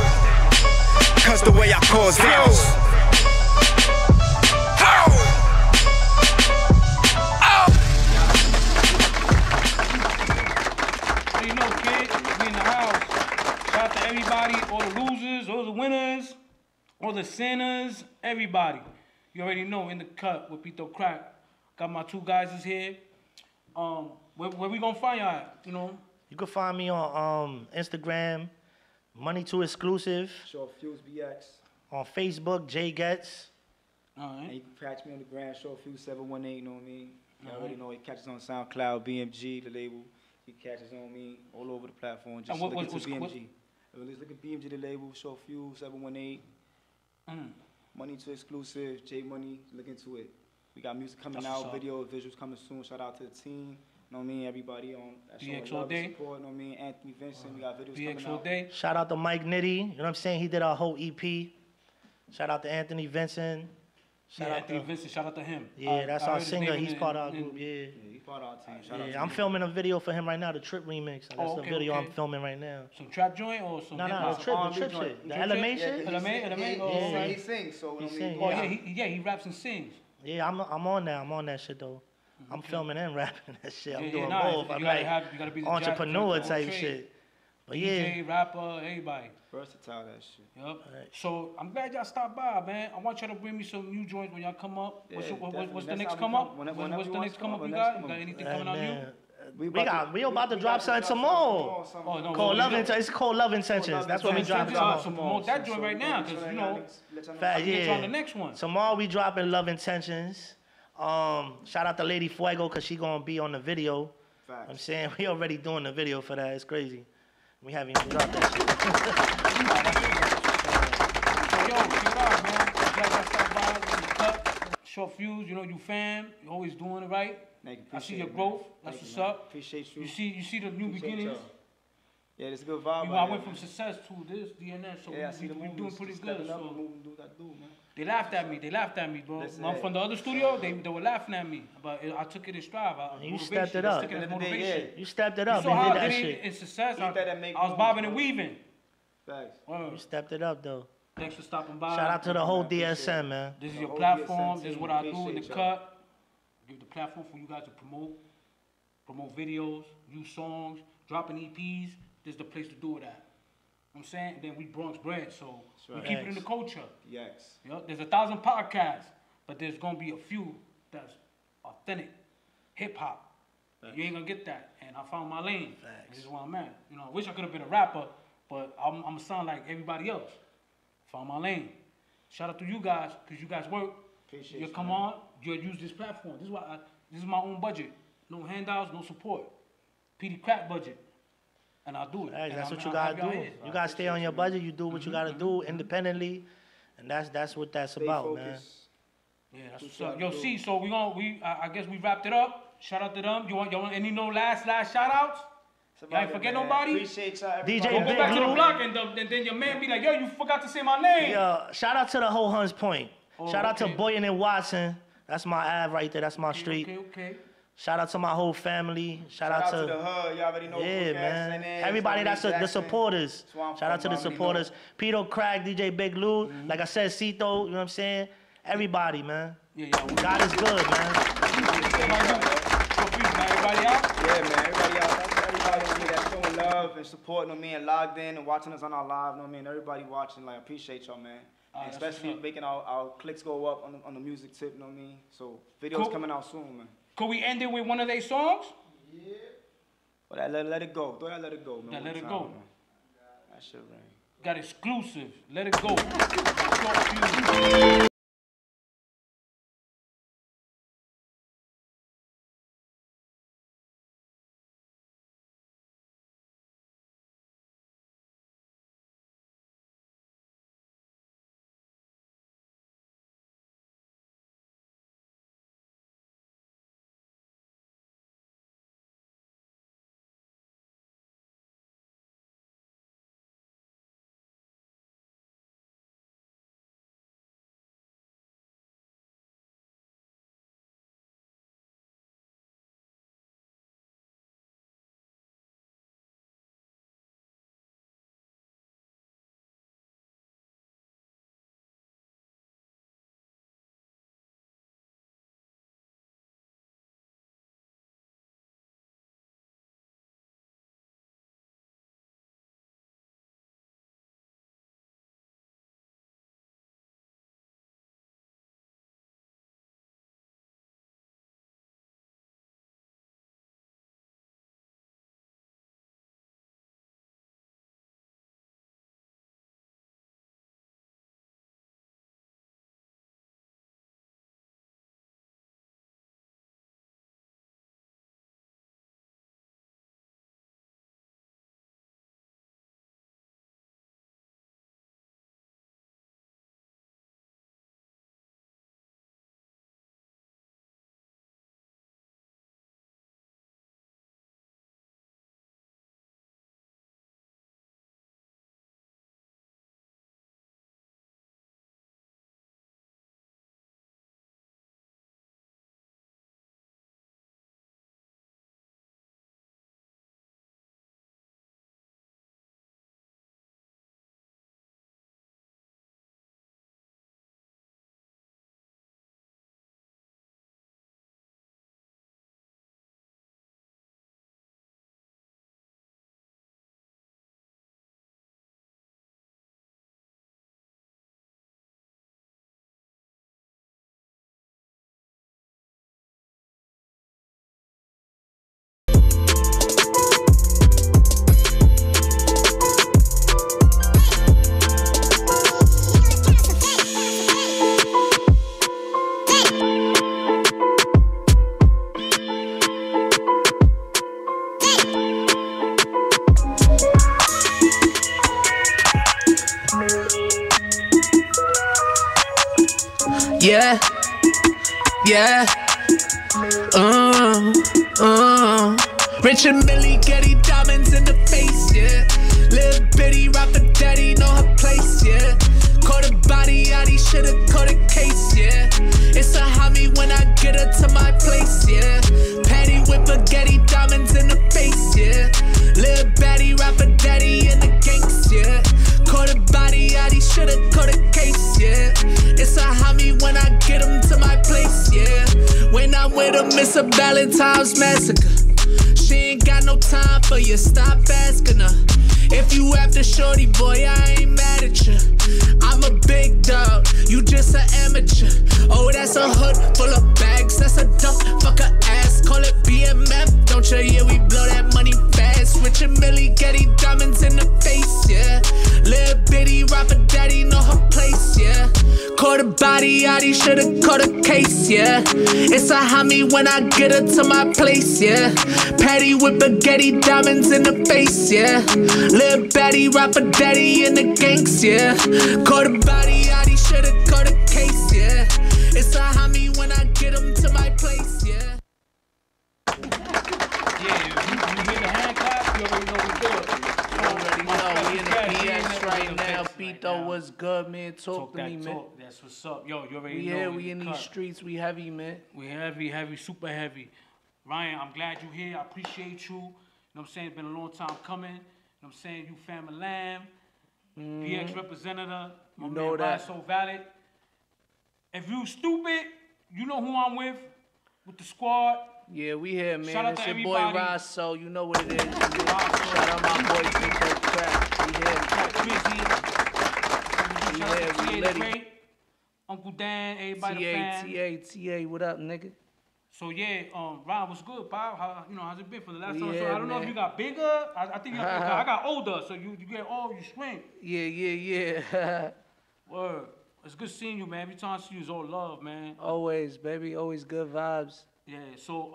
Cause the way I cause damage. So you know, kid, we in the house. Shout out to everybody, all the losers, all the winners, all the sinners, everybody. You already know, in the cut with Pito Crack. Got my two guys is here. Where we gonna find y'all at, you know? You can find me on Instagram, Money 2 Exclusive. Sure, Fuse BX. On Facebook, Jay Getz. All right. And you can catch me on the gram, Short Fuse 718, you know what I mean? You already know he catches on SoundCloud, BMG, the label. He catches on me all over the platform. Just look into BMG. Look at BMG, the label, Short Fuse 718. Money 2 Exclusive, J Money, look into it. We got music coming out, video, visuals coming soon. Shout out to the team. You know what I mean? Everybody on that BX show all day. Support, you know what I mean? Anthony Vincent, we got videos BX coming all out. day. Shout out to Mike Nitty. You know what I'm saying? He did our whole EP. Shout out to Anthony Vincent. Shout out to Vincent. Shout out to him. Yeah, that's our singer. He's part of our group. Yeah. Yeah, he's part of our team. Shout out to I'm him. filming a video for him right now, the Trip remix. That's the video I'm filming right now. Some trap joint or some No, hip-hop? the Trip shit. The LMA shit? LMA? Oh, Yeah, right. he sings, so He I mean, sing, Oh, yeah, he raps and sings. Yeah, I'm on that. I'm on that shit though. I'm filming and rapping that shit. I'm doing nah, both. you I'm gotta like you gotta be the entrepreneur jack type trade. shit. But DJ, yeah, rapper, everybody. versatile, that shit. Yup. So I'm glad y'all stopped by, man. I want y'all to bring me some new joints when y'all come up. What's the That's next how we come come. up? Whenever What's you the want next to come come up up, you next got? come You up. got anything coming out new? we about to drop something some more. Oh, no. Called Love Intentions. It's called Love Intentions. That's what we dropping So tomorrow. promote that joint right now, because, you know, Fact, get you on the yeah. next one. Tomorrow we dropping Love Intentions. Shout out to Lady Fuego because she gonna be on the video. Facts. I'm saying we already doing the video for that. It's crazy. We haven't even dropped that shit. So, yo, check it out, man. Glad y'all stopped by. In the cut. Short Fuse, you know, you fam. You always doing it right. Thank you, I see appreciate your it, growth. man. That's Thank what's you, man. up. Appreciate you. You see the new Appreciate beginnings. y'all. Yeah, it's a good vibe. You know, I went from success to this, DNS, so yeah, I see the we doing movements, pretty just good. stepping up So and moving, do what I do, man. they laughed at me, bro. Listen, I'm hey. from the other studio, they were laughing at me, but I took it in stride. You stepped it up. Took it as End of the day, motivation. You stepped it You up saw and how did I that did shit. it in success. Keep that and make I was moves, bobbing and bro. weaving. Thanks. You stepped it up though. Thanks for stopping by. Shout out to the whole I appreciate DSM, man. This is The your whole platform. DSM This is team. what I do in the Appreciate y'all. cut. Give the platform for you guys to promote videos, new songs, dropping EPs. This is the place to do it at. You know what I'm saying? And then we Bronx bred, so we right. keep it in the culture. Yes. You know, there's 1,000 podcasts, but there's gonna be a few that's authentic hip hop. You ain't gonna get that, and I found my lane. This is where I'm at. You know, I wish I could have been a rapper, but I'm gonna sound like everybody else. Found my lane. Shout out to you guys, cause you guys work. Appreciate You you, come man. on, you use this platform. This is why this is my own budget. No handouts, no support. PD Crack budget, and I do it. Hey, And that's I'm- what you I'm gotta happy y'all do. here. You gotta stay on your budget. You do what you gotta do independently, and that's what that's Stay about, man. focused. Yeah, that's what's Appreciate up. Yo, you. see, so I guess we wrapped it up. Shout out to them. You want any last shout outs? Y'all ain't forget nobody? Appreciate y'all. DJ Don't go Big back to the Blue. block and then your man be like, yo, you forgot to say my name. Yeah, shout out to the whole Hunts Point. Oh, Shout out okay. to Boyan and Watson. That's my ad right there. That's my street. Okay. Shout out to my whole family. Shout out to the hood. You already know. Yeah, man. Everybody that's the supporters. Shout out to the supporters. Pito, Crack, DJ Big Lou. Like I said, Cito, you know what I'm saying? Everybody, man. Yeah, God is good, man. Everybody out? Yeah, man. Everybody out. That's everybody on me that's showing love and supporting on me and logged in and watching us on our live. You know what I mean? Everybody watching, like, I appreciate y'all, man. And especially making our clicks go up on the music tip, you know what I mean? So videos coming out soon, man. Could we end it with one of their songs? Yeah. Well, let it go. Throw that Let It Go, man. Let It Go. Man. That shit ring. Got exclusive. Let It Go. Yeah, yeah. Rich and Millie, Getty diamonds in the face, yeah. Lil' bitty, rapper daddy, know her place, yeah. Caught a body, Addy shoulda caught a case, yeah. It's a homie when I get her to my place, yeah. Patty with Getty diamonds in the face, yeah. Lil' baddie, rapper daddy in the gangs, yeah. Caught a body, Addy shoulda caught a case, yeah. It's a homie when I get him to my place, yeah. When I'm with him, it's a Valentine's massacre. She ain't got no time for you, stop asking her. If you after shorty, boy, I ain't mad at you. I'm a big dog, you just an amateur. Oh, that's a hood full of bags, that's a dump, fuck a ass. Call it BMF, don't you hear we blow that money fast. Rich and Millie, Getty diamonds in the face, yeah. Lil' bitty, rapper daddy, know her place, yeah. Caught a body, Addy shoulda caught a case, yeah. It's a homie when I get her to my place, yeah. Patty with Getty diamonds in the face, yeah. Lil' baddie, rapper daddy in the gangs, yeah. Caught a body, Addy shoulda caught a case, yeah. It's a homie when I get him to my place, yeah. Yeah, you hear the hand clap, you already know we good. We in the PX right now. Pito, what's good, man? Talk to me, man. That's what's up. Yo, you already know. We in these streets, we heavy, man. We heavy, super heavy. Ryan, I'm glad you're here. I appreciate you. You know what I'm saying? It's been a long time coming. You know what I'm saying? You family lamb, BX representative. You know that. So valid. If you stupid, you know who I'm with the squad. Yeah, we here, man. Shout out it's to your everybody. boy Rosso. You know what it is. Shout out my boy Pito Crack. We here. Shout out to We TA the litty. Great, Uncle Dan, everybody the fan. TA, what up, nigga? So yeah, Ron, what's good, pal? How's it been for the last time? So Yeah, I don't know if man. you got bigger. I think I got older, so you get you shrink. Yeah. Word. It's good seeing you, man. Every time I see you, it's all love, man. Always, baby. Always good vibes. Yeah. So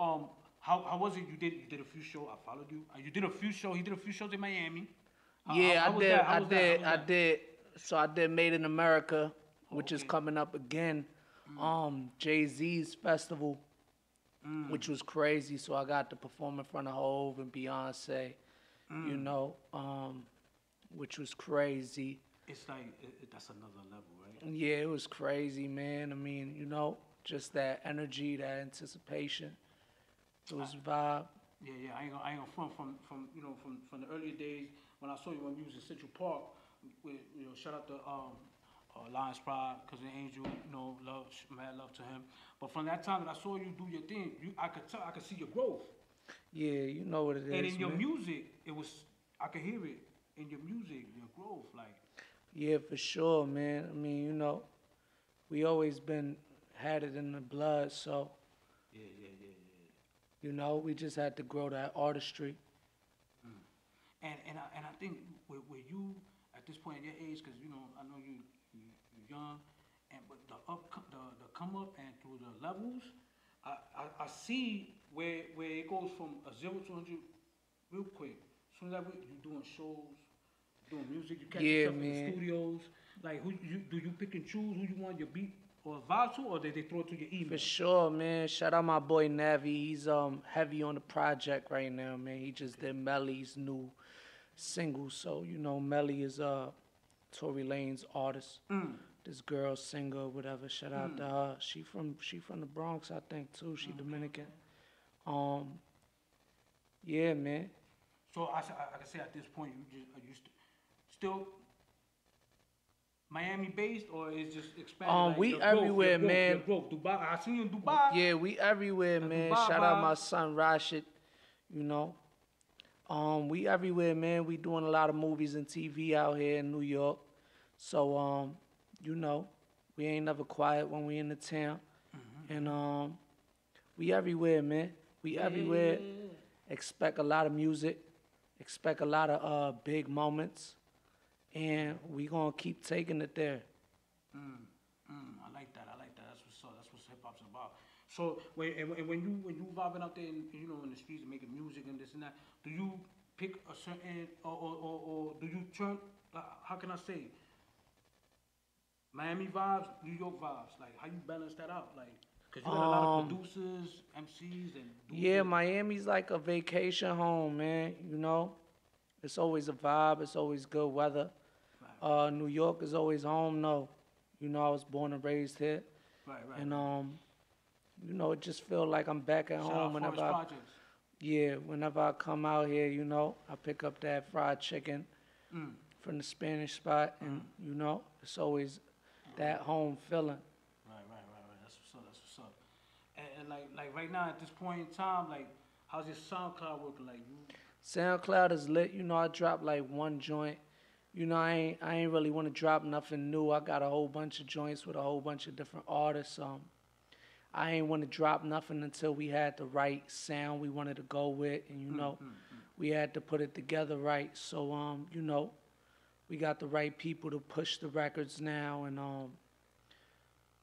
how was it? You did a few shows. I followed you. You did a few shows. He did a few shows in Miami. I did. So I did Made in America, which is coming up again. Jay-Z's festival, which was crazy. So I got to perform in front of Hov and Beyonce, you know, which was crazy. It's like that's another level, right? Yeah, it was crazy, man. I mean, you know, just that energy, that anticipation. It was vibe. Yeah. I ain't gonna front from the earlier days when I saw you when you was in Central Park. Shout out to Lions Pride, Cousin Angel. Mad love to him. But from that time that I saw you do your thing, I could see your growth. Yeah, you know what it is. And in your man. music, I could hear it in your music, your growth, like. Yeah, for sure, man. I mean, you know, we always had it in the blood, so. Yeah. You know, we just had to grow that artistry. And I think with you at this point in your age, because I know you're young, but the come up and through the levels, I see where it goes from a 0 to 100 real quick. As soon as you're doing shows, doing music, you catch yourself in the studios. Like, do you pick and choose who you want your beat or vibe to, or they throw it to your email? For sure, man. Shout out my boy Navi. He's heavy on the project right now, man. He just did Melly's new single. So, Melly is Tory Lane's artist. This girl, singer, whatever. Shout out to her. She from the Bronx, I think, too. She Dominican. Yeah, man. So I can say at this point, you still Miami based, or is just expanding? We everywhere, man. Dubai. I seen you in Dubai. Yeah, we everywhere, man. Dubai Shout out vibe. my son Rashid. We everywhere, man. We doing a lot of movies and TV out here in New York. So we ain't never quiet when we in the town. And we everywhere, man. We everywhere. Expect a lot of music. Expect a lot of big moments. And we gonna keep taking it there. I like that. That's what hip hop's about. So when you vibing out there, in the streets and making music and this and that, do you pick a certain or do you turn? How can I say? Miami vibes, New York vibes. Like, how you balance that out? Like, cause you got a lot of producers, MCs, and yeah, Miami's like a vacation home, man. It's always a vibe. It's always good weather. Right. New York is always home, though. I was born and raised here. Right. And it just feel like I'm back at home whenever whenever I come out here. I pick up that fried chicken from the Spanish spot, and it's always that home feeling. Right. That's what's up. And like right now at this point in time, like, how's your SoundCloud working? Like, SoundCloud is lit. I dropped like one joint. I ain't really want to drop nothing new. I got a whole bunch of joints with a whole bunch of different artists. I ain't want to drop nothing until we had the right sound we wanted to go with, and we had to put it together right. So we got the right people to push the records now, and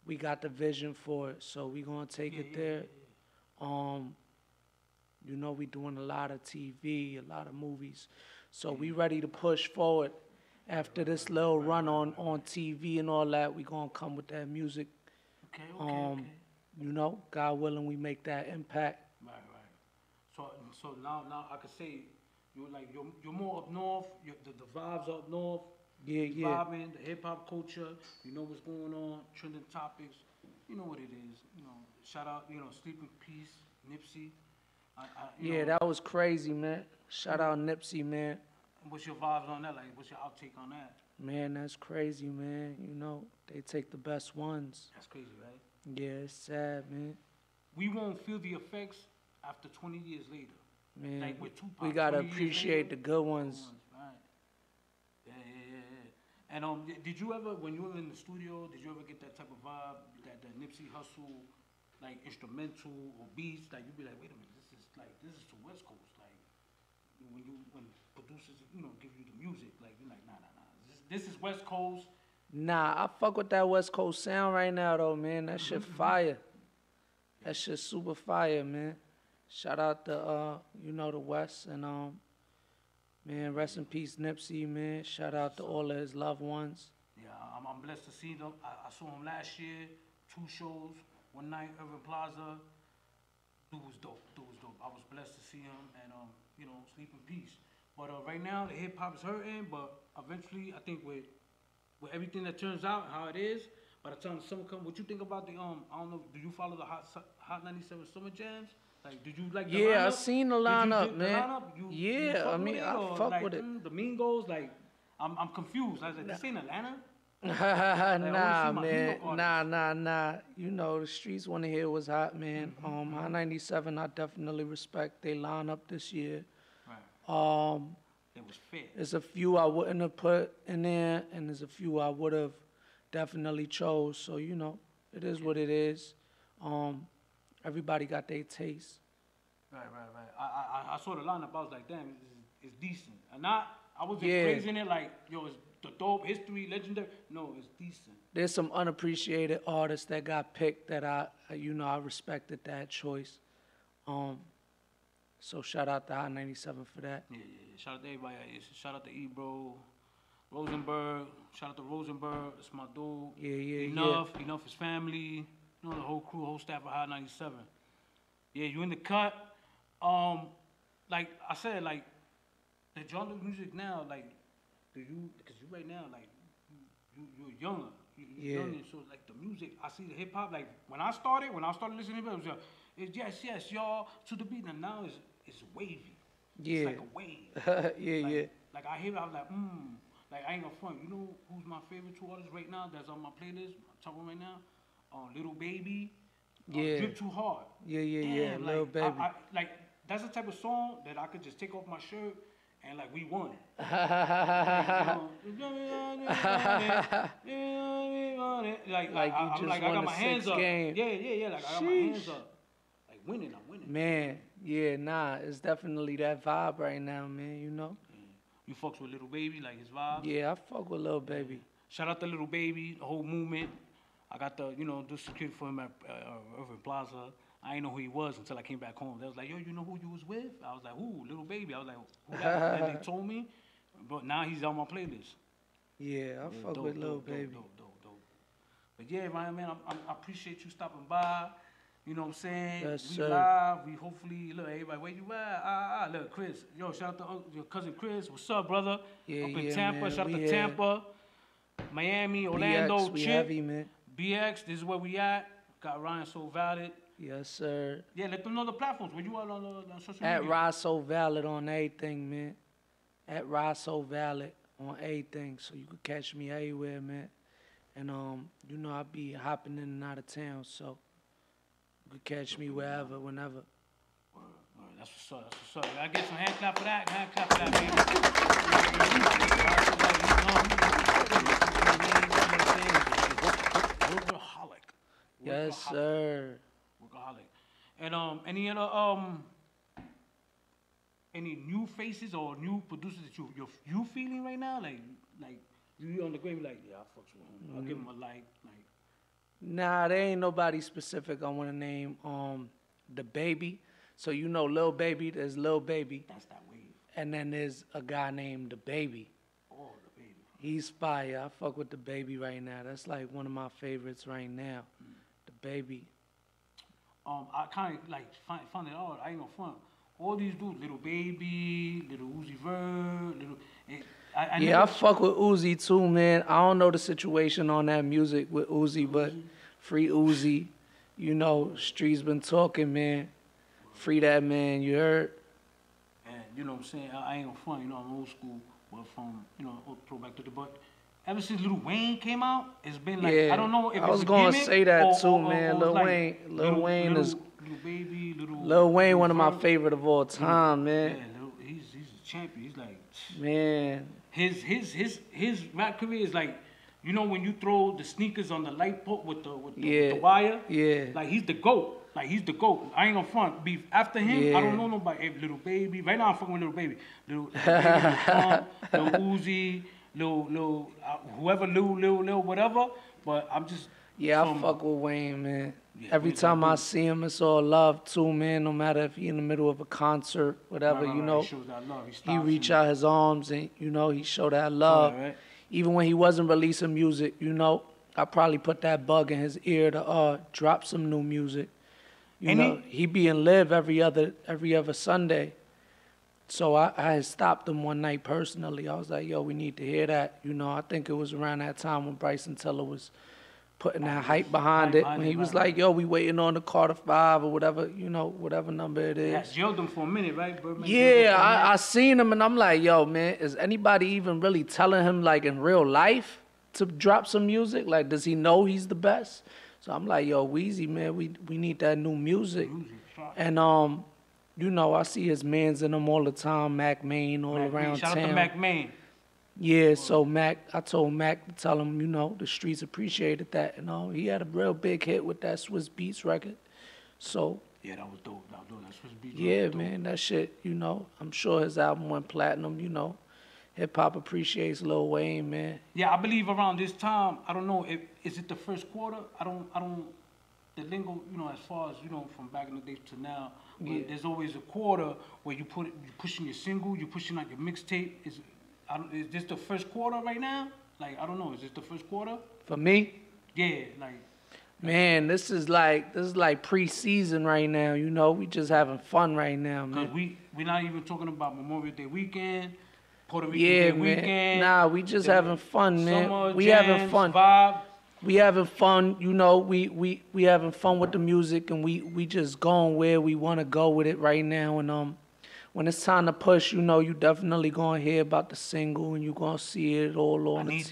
we got the vision for it. So we gonna take it there. We doing a lot of TV, a lot of movies. So we ready to push forward. After this little run on TV and all that, we gonna come with that music. Okay. God willing, we make that impact. Right. So now I could say you're more up north. The vibes up north. Yeah. Vibing, the hip hop culture. You know what's going on. Trending topics. You know what it is. Shout out. Sleep in peace, Nipsey. Yeah, that was crazy, man. Shout out Nipsey, man. What's your vibes on that? Like, what's your outtake on that? Man, that's crazy, man. You know, they take the best ones. That's crazy, right? Yeah, it's sad, man. We won't feel the effects after 20 years later. Man, like with Tupac, we gotta appreciate the good ones. Right. Yeah. And did you ever, when you were in the studio, did you ever get that type of vibe, that Nipsey Hussle, like instrumental or beats, like you'd be like, wait a minute, this is to West Coast, like when producers, give you the music, like you're like, nah, this is West Coast. Nah, I fuck with that West Coast sound right now though, man. That shit fire. That shit super fire, man. Shout out to the West and man, rest in peace Nipsey, man. Shout out to all of his loved ones. Yeah, I'm blessed to see them. I saw him last year, 2 shows, one night, Irving Plaza. Dude was dope. I was blessed to see him and sleep in peace. But right now the hip hop is hurting, but eventually I think with everything that turns out how it is, by the time the summer comes, what you think about the I don't know, do you follow the Hot 97 Summer Jams? Like, did you like the lineup? I seen the lineup, man. You I mean, I fuck with it. The Mean Goals, like, I'm confused. I was like, this ain't Atlanta? Nah, man. Nah. You know, the streets want to hear what's hot, man. Hot 97, I definitely respect they lineup this year. Right. It was fair. There's a few I wouldn't have put in there, and there's a few I would have definitely chose. So, it is what it is. Everybody got their taste. Right. I saw the lineup. I was like, damn, it's decent. And I wasn't praising it like, yo, it's the dope, history, legendary. No, it's decent. There's some unappreciated artists that got picked that I respected that choice. So shout out to Hot 97 for that. Yeah. Shout out to everybody. Shout out to Ebro, Rosenberg. Shout out to Rosenberg. That's my dude. Yeah. Enough his family. The whole crew, whole staff of Hot 97. Yeah, you in the cut. Like I said, like the genre of music now, like because you right now, like you're younger. You're younger, so like the music, I see the hip hop. Like when I started listening to it, was it's yes, y'all to the beat, and now it's wavy. Yeah. It's like a wave. Yeah. Like I hear it, I was like, Like I ain't gonna front. You know who's my favorite 2 artists right now? That's on my playlist. I'm talking right now. Little Baby. Drip Too Hard. Yeah. Little Baby. Like that's the type of song that I could just take off my shirt and like we won. Like I got my hands up. Yeah. Like I got my hands up. Like winning, I'm winning. Man, it's definitely that vibe right now, man. Yeah. You fucks with Little Baby, like his vibe? Yeah, I fuck with Little Baby. Shout out to Little Baby, the whole movement. I got to, do security for him at Irving Plaza. I didn't know who he was until I came back home. They was like, yo, you know who you was with? I was like, who? Little Baby. I was like, who that? And they told me. But now he's on my playlist. Yeah, I fuck with Little Baby. Dope. But yeah, man, I appreciate you stopping by. You know what I'm saying? Yes, we sir. live. We hopefully, look, everybody, where you at? Look, Chris. Yo, shout out to your cousin Chris. What's up, brother? Yeah, Up in Tampa. Man. Shout out to Tampa, Miami, Orlando, BX, we heavy, man. BX, this is where we at. Got Ryan So Valid. Yes, sir. Yeah, let them know the platforms. Where you are on social media? At Ryan So Valid on everything, man. At Ryan So Valid on everything. So you can catch me everywhere, man. And, I be hopping in and out of town, so you can catch me wherever, whenever. Word. That's what's up. I get some hand clap for that. Hand clap for that, baby. Workaholic. Yes, sir. Workaholic. And any other any new faces or new producers that you feeling right now? Like you on the grave, like, yeah, I fucks with him. I'll give him a like. Nah, there ain't nobody specific I want to name. The Baby. So Lil Baby. There's Lil Baby. That's that wave. And then there's a guy named The Baby. Oh, The Baby. He's fire. I fuck with The Baby right now. That's like one of my favorites right now. The Baby. I kind of like find it all. I ain't gonna front. All these dudes, Little Baby, Little Uzi Vert, I fuck with Uzi too, man. I don't know the situation on that music with Uzi, but free Uzi. Streets been talking, man. Free that man, you heard? And you know what I'm saying? I ain't gonna front, you know, I'm old school, but from, you know, throwback to the butt. Ever since Lil Wayne came out, it's been like, Yeah, I don't know if I was it's a gonna gimmick say that or, too, or, man. or Lil like Wayne, Lil Wayne is Lil Baby, Lil Wayne, one of my Ferg. favorite of all time, man. Yeah, he's a champion. He's like, Man, his rap career is like, you know, when you throw the sneakers on the light pole with the Yeah, wire, yeah. like he's the GOAT. Like he's the GOAT. I ain't gonna front. Beef after him, Yeah. I don't know nobody. Hey, Little Baby. Right now I'm fucking with Little Baby. Little Baby, Lil Pump, Lil Uzi, Lil whoever, Lil whatever. But I'm just yeah, I fuck with Wayne, man. Yeah, Every Wayne's time my I dude. see him, it's all love too, man. No matter if he in the middle of a concert, whatever, Right, you know. He shows that love. He He stops reach and- out his arms and, you know, he show that love. right. Even when he wasn't releasing music, you know, I probably put that bug in his ear to drop some new music. You And know, he be in Live every other Sunday. So I had stopped him one night personally. I was like, yo, we need to hear that. You know, I think it was around that time when Bryson Tiller was putting that hype behind it. When he was like, yo, we waiting on the Carter 5 or whatever, you know, whatever number it is. Yeah, jailed him for a minute, right? Birdman jailed him Yeah, for a minute. I seen him and I'm like, yo, man, is anybody even really telling him like in real life to drop some music? Like, does he know he's the best? So I'm like, yo, Weezy, man, we need that new music. And you know, I see his mans in him all the time, Mac Main all around Shout town. out to Mac Main. Yeah, so I told Mac to tell him, you know, the streets appreciated that. And he had a real big hit with that Swiss Beats record. So Yeah, that was dope. That Swiss Beats. yeah, man, that shit, you know, I'm sure his album went platinum, you know. Hip hop appreciates Lil Wayne, man. Yeah, I believe around this time, I don't know, is it the first quarter? I don't, the lingo, you know, as far as, you know, from back in the days to now, but there's always a quarter where you pushing your single, you're pushing out your mixtape. Is this the first quarter right now? Like, I don't know, is this the first quarter? For me, Yeah, like, man, this is like pre-season right now, you know. We just having fun right now, because man. we're not even talking about Memorial Day weekend, Puerto Rican Yeah, Day man. weekend. Nah, we just having fun, man. Summer We jams, having fun. Vibe. We having fun, you know. We having fun with the music, and we just going where we want to go with it right now. And when it's time to push, you know, you definitely gonna hear about the single, and you gonna see it all on I the need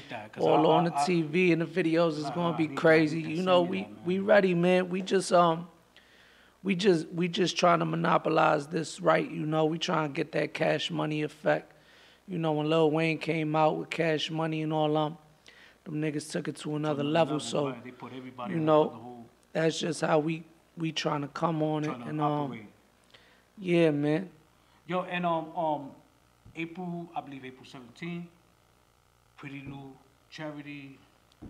that. 'Cause all on the I- TV, and the videos is gonna be I need that. crazy. I need You that. know, Send me that, man. we ready, man. We just trying to monopolize this right. You know, we trying to get that Cash Money effect. You know, when Lil Wayne came out with Cash Money and all them niggas took it to another level. So, right. They put everybody you on know, the whole, that's just how we trying to come on it. trying to And operate. yeah, man. Yo, and April, I believe April 17th, Pretty Lou charity.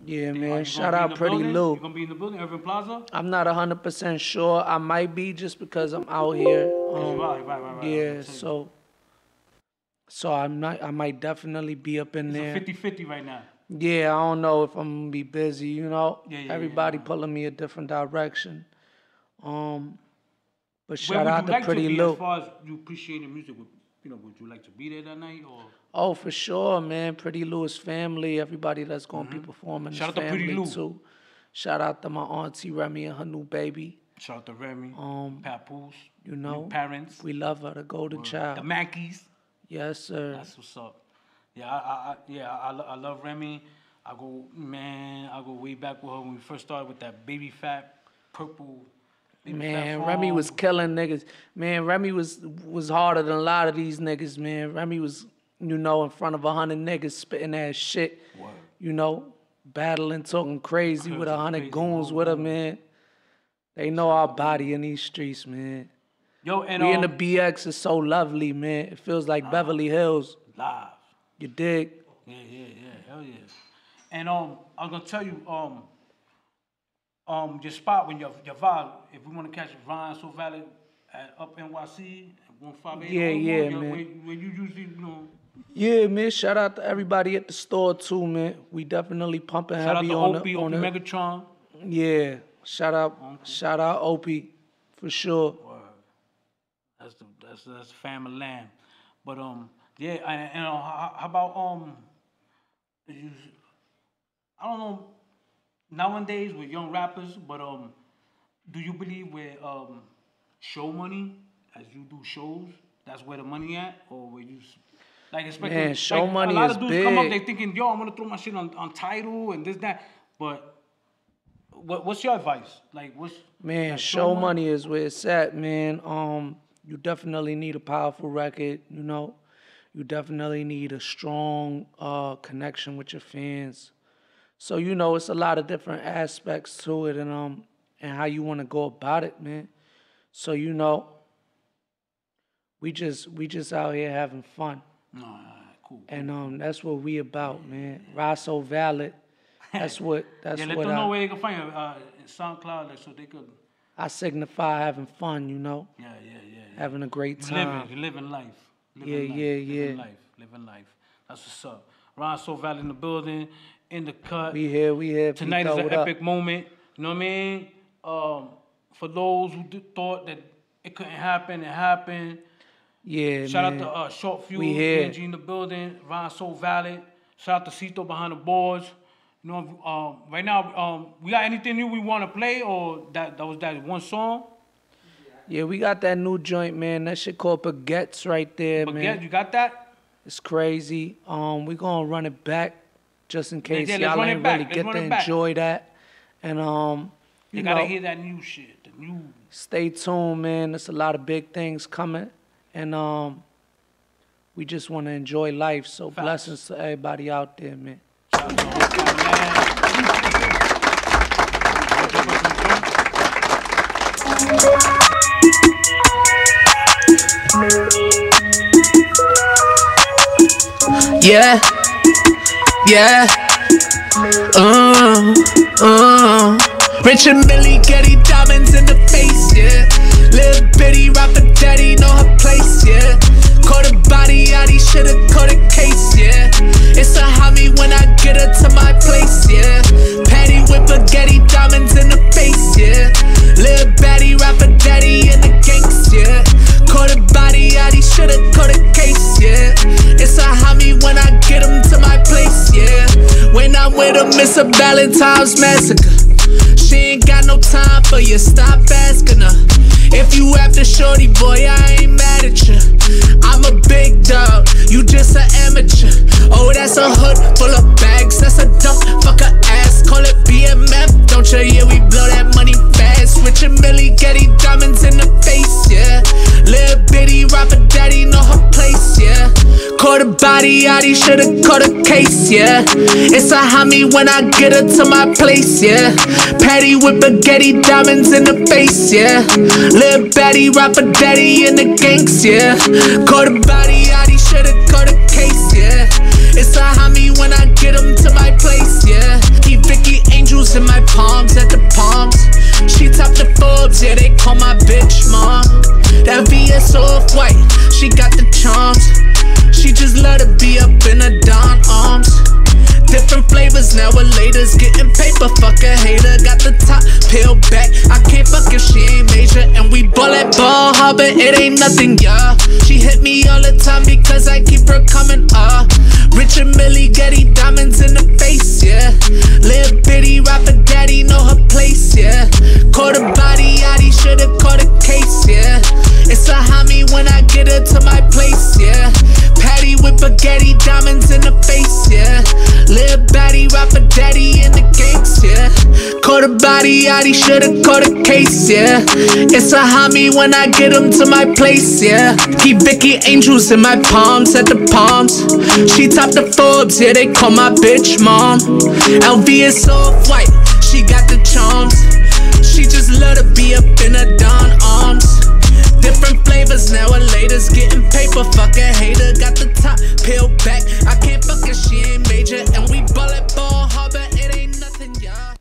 Yeah, Are you man. gonna Shout be in out the Pretty building? Lou. You gonna be in the building, Irving Plaza? I'm not 100% sure. I might be just because I'm out here. Right. Yeah, so I might definitely be up in It's there. a 50-50 right now. Yeah, I don't know if I'm gonna be busy, you know. Yeah, Everybody yeah. pulling me a different direction. But Where shout would out you to like Pretty to be Lou. as far as you appreciating music? Would you like to be there that night or? Oh, for sure, man. Pretty Lou's family, everybody that's gonna be performing. Shout is out to Pretty family Lou. too. Shout out to my auntie Remy and her new baby. Shout out to Remy, Papoose, You know, new parents, we love her, the golden child. the Mackies. Yes, sir. That's what's up. Yeah, I love Remy. I go way back with her when we first started with that baby fat purple. Baby Man, fat Remy phone. was killing niggas. Man, Remy was harder than a lot of these niggas, man. Remy was, you know, in front of 100 niggas spitting that shit. Word. You know, battling, talking crazy with 100 Crazy, goons with her, man. They know our body in these streets, man. Yo, and We in the BX is so lovely, man. It feels like Beverly Hills. live. You dig? Yeah, hell yeah. And I was gonna tell you, your spot when your vibe, if we want to catch Ryan So Valid at up NYC at 158. Yeah, man. When you usually, you know. Yeah, man. Shout out to everybody at the store too, man. We definitely pumping Shout out heavy to on Opie, the Megatron. Yeah. Shout out Opie for sure. Word. That's family land. But yeah, and how about I don't know nowadays with young rappers, but do you believe where show money as you do shows? That's where the money at, or where you like expect? Man, show like, money a lot is of dudes big. come up, they thinking, yo, I'm gonna throw my shit on Tidal and this that, but what's your advice? Like what's Man, like, show money is where it's at, man. You definitely need a powerful record, you know. You definitely need a strong connection with your fans. So, you know, it's a lot of different aspects to it and how you want to go about it, man. So, you know, we just out here having fun. Cool. And that's what we about, man. Ride so valid. That's what let them know where they can find you. SoundCloud, like, so they could. I signify having fun, you know. Yeah. Having a great time. You living life. Yeah. Living life. That's what's up. Ron So Valley in the building, in the cut. We here. Tonight Pito, is an epic moment. You know what I mean? For those who thought that it couldn't happen, it happened. Yeah, Shout man. out to Short Fuse, We here. BNG in the building, Ron So Valley. Shout out to Pito behind the boards. You know, right now, we got anything new we want to play, or that was that one song? Yeah, we got that new joint, man. That shit called Baguettes right there, man. You got that? It's crazy. We gonna run it back just in case let's y'all run it ain't back. really Let's get run to it back. enjoy that. And You gotta hear that new shit. The new. Stay tuned, man. There's a lot of big things coming, and we just want to enjoy life. So blessings to everybody out there, man. Yeah. Rich and Millie, Getty diamonds in the face, yeah. Lil' bitty, rapper daddy, know her place, yeah. Caught a body, out, he shoulda caught a case, yeah. It's a homie when I get her to my place, yeah. Patty with Getty diamonds in the face, yeah. Lil' baddie, rapper daddy in the gangs, yeah. Caught a body, out, he shoulda caught a case, yeah. It's a homie when I get him to my place, yeah. When I'm with him, it's a Valentine's massacre. She ain't got no time for you, stop asking her. If you after shorty, boy, I ain't mad at you. I'm a big dog, you just an amateur. Oh, that's a hood full of bags, that's a dump, fuck a ass. Call it BMF, don't you? Yeah, we blow that money fast. Rich and Millie, Getty diamonds in the face, yeah. Lil' bitty, rapper daddy, know her place, yeah. Caught a body, out, he shoulda caught a case, yeah. It's a homie when I get her to my place, yeah. Patty with Getty diamonds in the face, yeah. Lil' baddie, rapper daddy in the gangs, yeah. Caught a body, out, he shoulda caught a case, yeah. It's a homie when I get him to my place, yeah. Keep Vicky angels in my palms at the palms. She top the Forbes, yeah, they call my bitch mom. That VS off-white, she got the charms. She just let her be up in her Don arms. Different flavors, now her laters getting paper, fuck a hater. Got the top peeled back, I can't fuck if she ain't major. And we ball at Ball Harbor, it ain't nothing, yeah. She hit me all the time because I keep her coming, Rich and Millie, Getty diamonds in the face, yeah. Lil' bitty, rapper daddy, know her place, yeah. Caught a body, out, he shoulda caught a case, yeah. It's a homie when I get her to my place, yeah. Patty with Getty diamonds in the face, yeah. Lil' baddie, rapper daddy in the gangs, yeah. Caught a body, out, he shoulda caught a case, yeah. It's a homie when I get him to my place, yeah. Keep Vicky angels in my palms at the palms. She top the Forbes, yeah, they call my bitch mom. LV is off-white, she got the charms. She just let her be up in her Don arms. Different flavors, now her laters getting paper, fuck a hater. Got the top peeled back, I can't fuck if she ain't major. And we ball at Ball Harbor, it ain't nothing, y'all.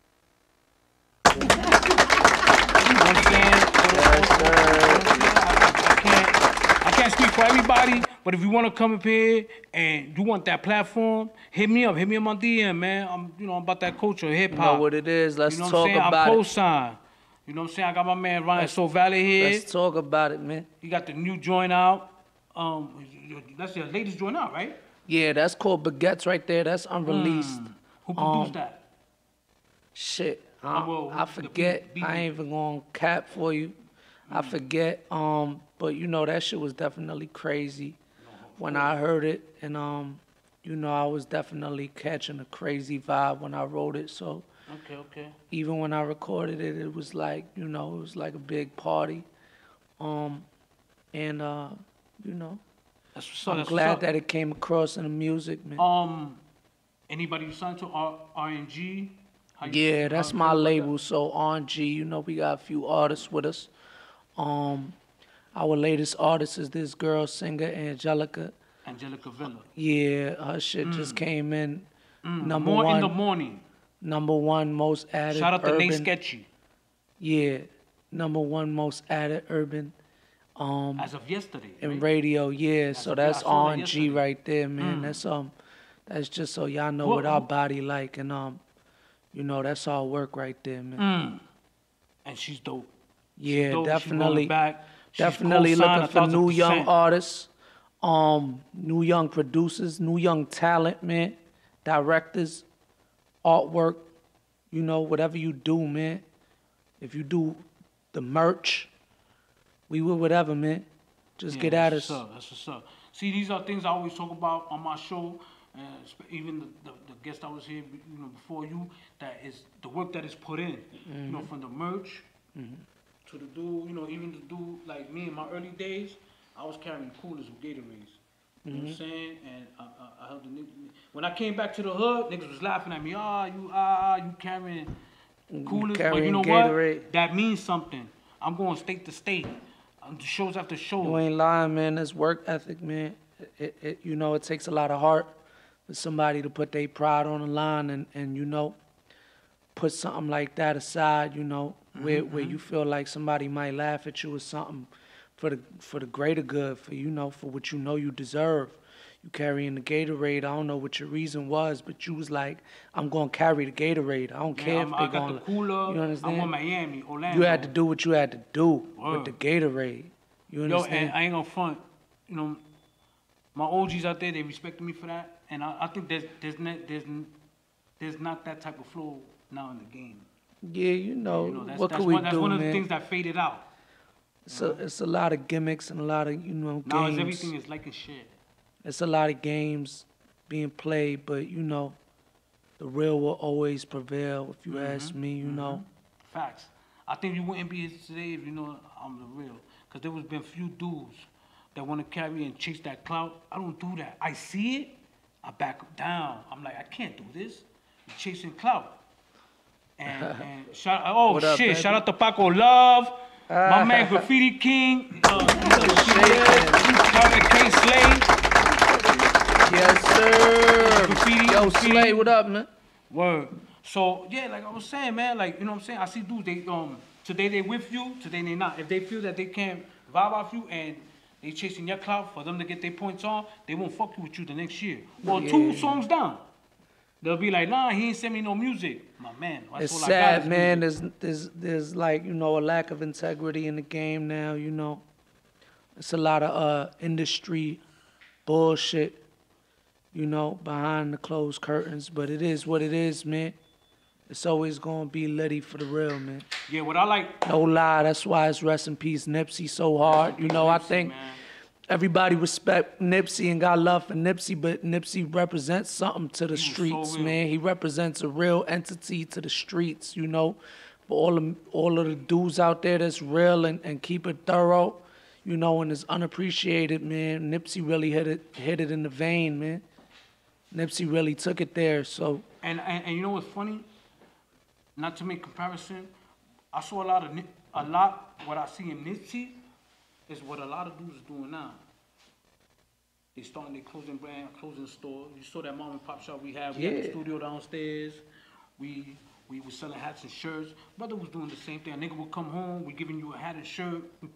I can't speak for everybody, but if you want to come up here and you want that platform, hit me up on DM, man. I'm about that culture, hip hop. You know what it is, let's talk talk about I'm it. co-sign. You know what I'm saying? I got my man Ryan So Valley here. Let's talk about it, man. He got the new joint out. That's your latest joint out, right? Yeah, that's called Baguettes right there. That's unreleased. Who produced that? Shit, I forget. I ain't even gonna cap for you. I forget. But you know that shit was definitely crazy when I heard it, and you know I was definitely catching a crazy vibe when I wrote it. So Okay. even when I recorded it, it was like it was like a big party. And you know, I'm glad that it came across in the music, man. Anybody you signed to RNG? Yeah, that's my label. So RNG, you know, we got a few artists with us. Our latest artist is this girl singer Angelica Villa. Yeah, her shit just came in. Number More one in the morning. Number one most added. Shout out to urban. Nate Sketchy. Yeah, number one most added urban. As of yesterday. In right? radio, yeah. So that's RNG right there, man. That's just so y'all know what our body like, and you know that's all work right there, man. And she's dope. Yeah, she's dope. definitely. She's Definitely looking for new young 1,000%. artists, new young producers, new young talent, man. Directors, artwork, you know, whatever you do, man. If you do the merch, we will whatever, man. Just get at us. That's what's up. See, these are things I always talk about on my show. Even the guest I was here, you know, before you, that is the work that is put in. You know, from the merch to the dude, you know, even the dude like me in my early days, I was carrying coolers with Gatorades. You know what I'm saying? And I held the niggas. When I came back to the hood, niggas was laughing at me. You carrying coolers, but you know Gatorade. what? That means something. I'm going state to state, shows after shows. You ain't lying, man. That's work ethic, man. You know, it takes a lot of heart for somebody to put their pride on the line and you know, put something like that aside, you know, where you feel like somebody might laugh at you or something for the greater good, for you know, for what you know you deserve. You carrying the Gatorade. I don't know what your reason was, but you was like, I'm gonna carry the Gatorade. I don't care if they gonna. The cooler. You understand? I'm on Miami, Orlando. You had to do what you had to do with the Gatorade. You understand? Yo, and I ain't gonna front. You know, my OGs out there, they respect me for that, and I think there's not that type of flow now in the game. Yeah, you know what that's could we that's do, one of man? the things that faded out. It's a lot of gimmicks and a lot of games. Now everything is like a shit. It's a lot of games being played, but you know, the real will always prevail. If you ask me, you know. Facts. I think you wouldn't be here today if you know I'm the real. Because there was been few dudes that want to carry and chase that clout. I don't do that. I see it, I back down. I'm like, I can't do this. I'm chasing clout. And shout out to Paco Love, my man Graffiti King, shout out to K Slay. Yes, sir. Graffiti. Slay, what up, man? Word. So yeah, like I was saying, man, like you know what I'm saying. I see dudes. They today they with you, today they not. If they feel that they can't vibe off you and they chasing your clout for them to get their points on, they won't fuck you with you the next year. Well, 2 songs down, they'll be like, nah, he ain't send me no music, my man. It's sad, man. There's like you know a lack of integrity in the game now. You know, it's a lot of industry bullshit. You know, behind the closed curtains, but it is what it is, man. It's always gonna be litty for the real, man. Yeah, what I like. No lie, that's why it's rest in peace Nipsey so hard. You know, I think everybody respect Nipsey and got love for Nipsey, but Nipsey represents something to the streets, man. He represents a real entity to the streets, you know. For all of the dudes out there that's real and keep it thorough, you know, and is unappreciated, man. Nipsey really hit it in the vein, man. Nipsey really took it there, so. And you know what's funny? Not to make comparison, I saw what I see in Nipsey is what a lot of dudes are doing now. They starting their clothing brand, clothing store. You saw that mom and pop shop we had. We had the studio downstairs. We were selling hats and shirts. Brother was doing the same thing. A nigga would come home, we giving you a hat and shirt, we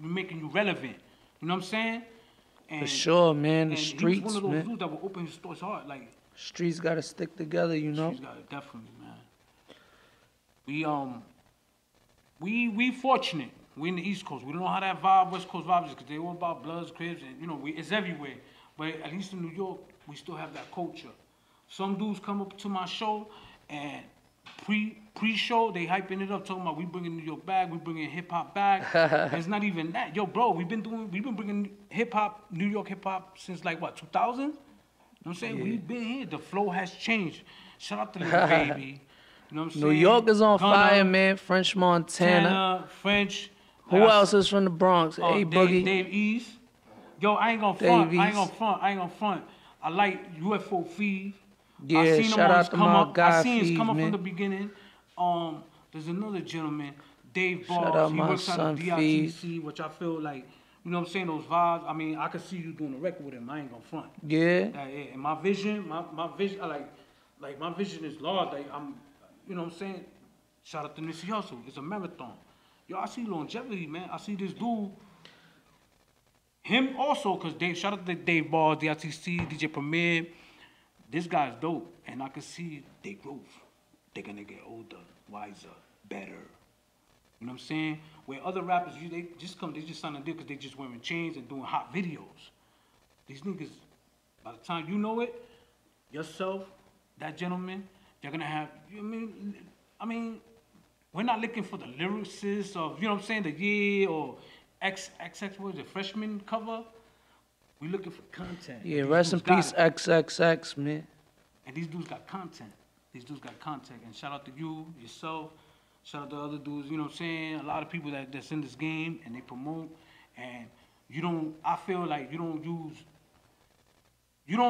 making you relevant. You know what I'm saying? And, for sure, man. The streets, man. He was one of those dudes that will open his stores hard. Like, streets gotta stick together, you know. Streets gotta definitely, man. We fortunate. We in the East Coast. We don't know how that vibe, West Coast vibe is, because they all about Bloods, Crips, and you know, it's everywhere. But at least in New York, we still have that culture. Some dudes come up to my show and pre-show, they hyping it up, talking about we bringing New York back, we bringing hip hop back. It's not even that, yo, bro. We've been bringing hip hop, New York hip hop since like what 2000. You know what I'm saying? Yeah. We've been here. The flow has changed. Shout out to Lil Baby. You know what I'm saying? New York is on Gunna, fire, man. French Montana. French. Who else is from the Bronx? A Boogie. Dave East. Yo, I ain't gonna front. I like UFO Feed. Yeah, I seen shout out to my guy I seen Feed, him come up man. from the beginning. There's another gentleman, Dave Shout out Bars. He my works out son of DITC, which I feel like, you know what I'm saying, those vibes. I mean, I could see you doing a record with him. I ain't gonna front. Yeah. And my vision, my vision, like my vision is large. Like you know what I'm saying? Shout out to Nipsey Hussle. It's a marathon. Yo, I see longevity, man. I see this dude. Him also, cause shout out to Dave Bars, DITC, DJ Premier. This guy's dope, and I can see they growth. They're gonna get older, wiser, better. You know what I'm saying? Where other rappers, they just sign a deal because they just wearing chains and doing hot videos. These niggas, by the time you know it, yourself, that gentleman, you're gonna have. I mean, we're not looking for the lyricists of, you know what I'm saying, the year or XX, what is it, freshman cover. We looking for content. Yeah, rest in peace, XXX, man. And these dudes got content. And shout out to you, yourself. Shout out to other dudes, you know what I'm saying? A lot of people that's in this game and they promote. And I feel like you don't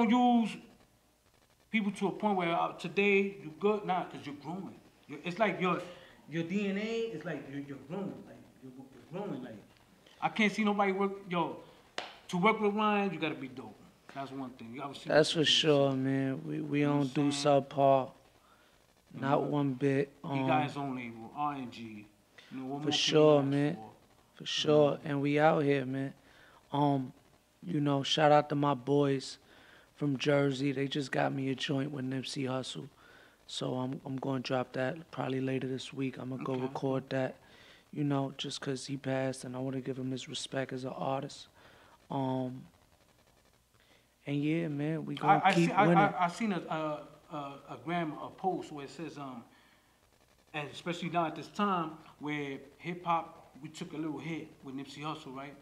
use people to a point where today you're good, nah, because you're growing. It's like your DNA is like you're growing. Like you're growing. Like I can't see nobody work, to work with Ryan, you gotta be dope. That's one thing. You gotta see. That's for sure, man. We don't do subpar. Not one bit. He got his own label, RNG. For sure, man. For sure. And we out here, man. Shout out to my boys from Jersey. They just got me a joint with Nipsey Hussle. So I'm gonna drop that probably later this week. I'm gonna go record that, just cause he passed and I wanna give him his respect as an artist. And yeah, man, we gonna keep winning. I seen a post where it says, and especially now at this time where hip hop, we took a little hit with Nipsey Hussle, right?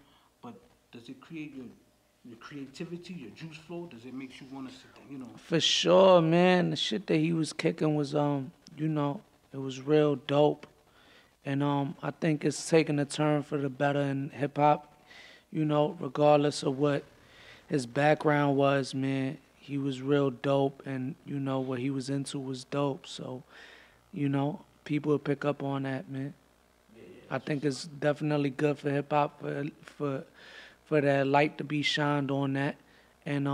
But does it create your creativity, your juice flow? Does it make you want to sit there, For sure, man. The shit that he was kicking was, it was real dope. And I think it's taking a turn for the better in hip hop. Regardless of what his background was, man, he was real dope, and what he was into was dope. So, people will pick up on that, man. I think it's definitely good for hip hop for that light to be shined on that, and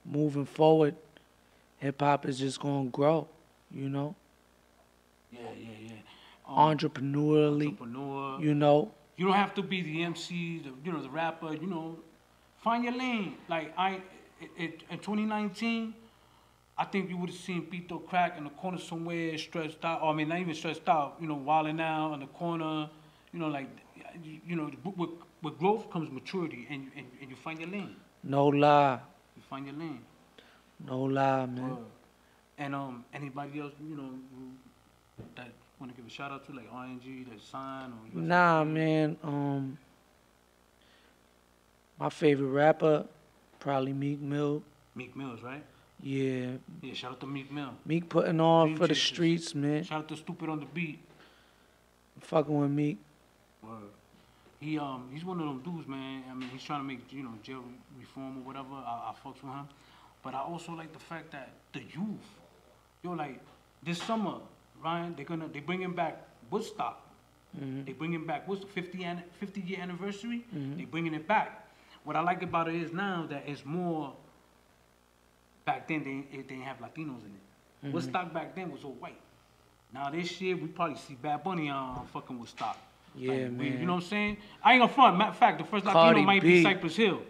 moving forward, hip hop is just gonna grow, Yeah. Entrepreneurially, You don't have to be the MC, the rapper, find your lane. Like in 2019, I think you would have seen Pito crack in the corner somewhere, stressed out. Or, I mean, not even stressed out, wilding out in the corner, with growth comes maturity, and you find your lane. No lie. You find your lane. No lie, man. And anybody else, that want to give a shout out to, like RNG, that sign or? Nah, man. My favorite rapper, probably Meek Mill. Meek Mill's, right? Yeah. Yeah, shout out to Meek Mill. Meek putting on for the streets, man. Shout out to Stupid on the Beat. I'm fucking with Meek. Word. He's one of them dudes, man. I mean, he's trying to make, jail reform or whatever. I fucks with him. But I also like the fact that the youth, like this summer, Ryan, they bringing back Woodstock. Mm-hmm. They bringing back what's the 50-year anniversary? Mm-hmm. They bringing it back. What I like about it is now that it's more. Back then they didn't have Latinos in it. Mm-hmm. Woodstock back then was all white. Now this year we probably see Bad Bunny on fucking Woodstock. Yeah, like, man. You know what I'm saying? I ain't gonna front. Matter of fact, the first Latino might be Cypress Hill.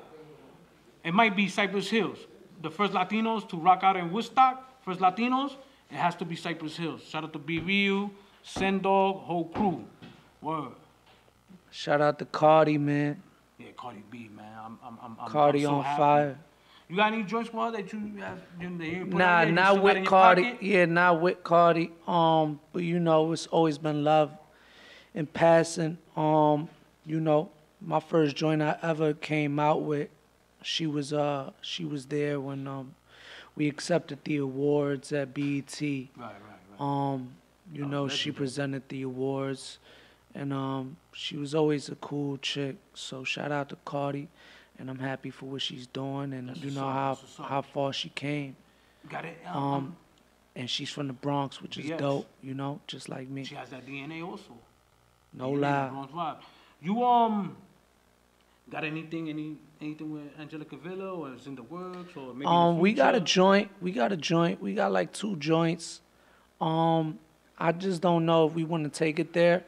It might be Cypress Hills. The first Latinos to rock out in Woodstock, first Latinos, it has to be Cypress Hills. Shout out to B. Ryu, Sendog, whole crew. Word. Shout out to Cardi, man. Yeah, Cardi B, man. Cardi I'm so on happy. fire. You got any joints for her that you have? Nah, not with Cardi. Yeah, not with Cardi. But you know, it's always been love and passing. You know, my first joint I ever came out with, she was there when we accepted the awards at BET. Right. You know, she presented the awards, and she was always a cool chick. So shout out to Cardi, and I'm happy for what she's doing, and That's you know what's up. how far she came. Got it. And she's from the Bronx, which is dope. You know, just like me. She has that DNA also. No lie. Bronx vibe. You got anything with Angelica Villa, or is in the works, or maybe we got a joint. We got like 2 joints. I just don't know if we want to take it there.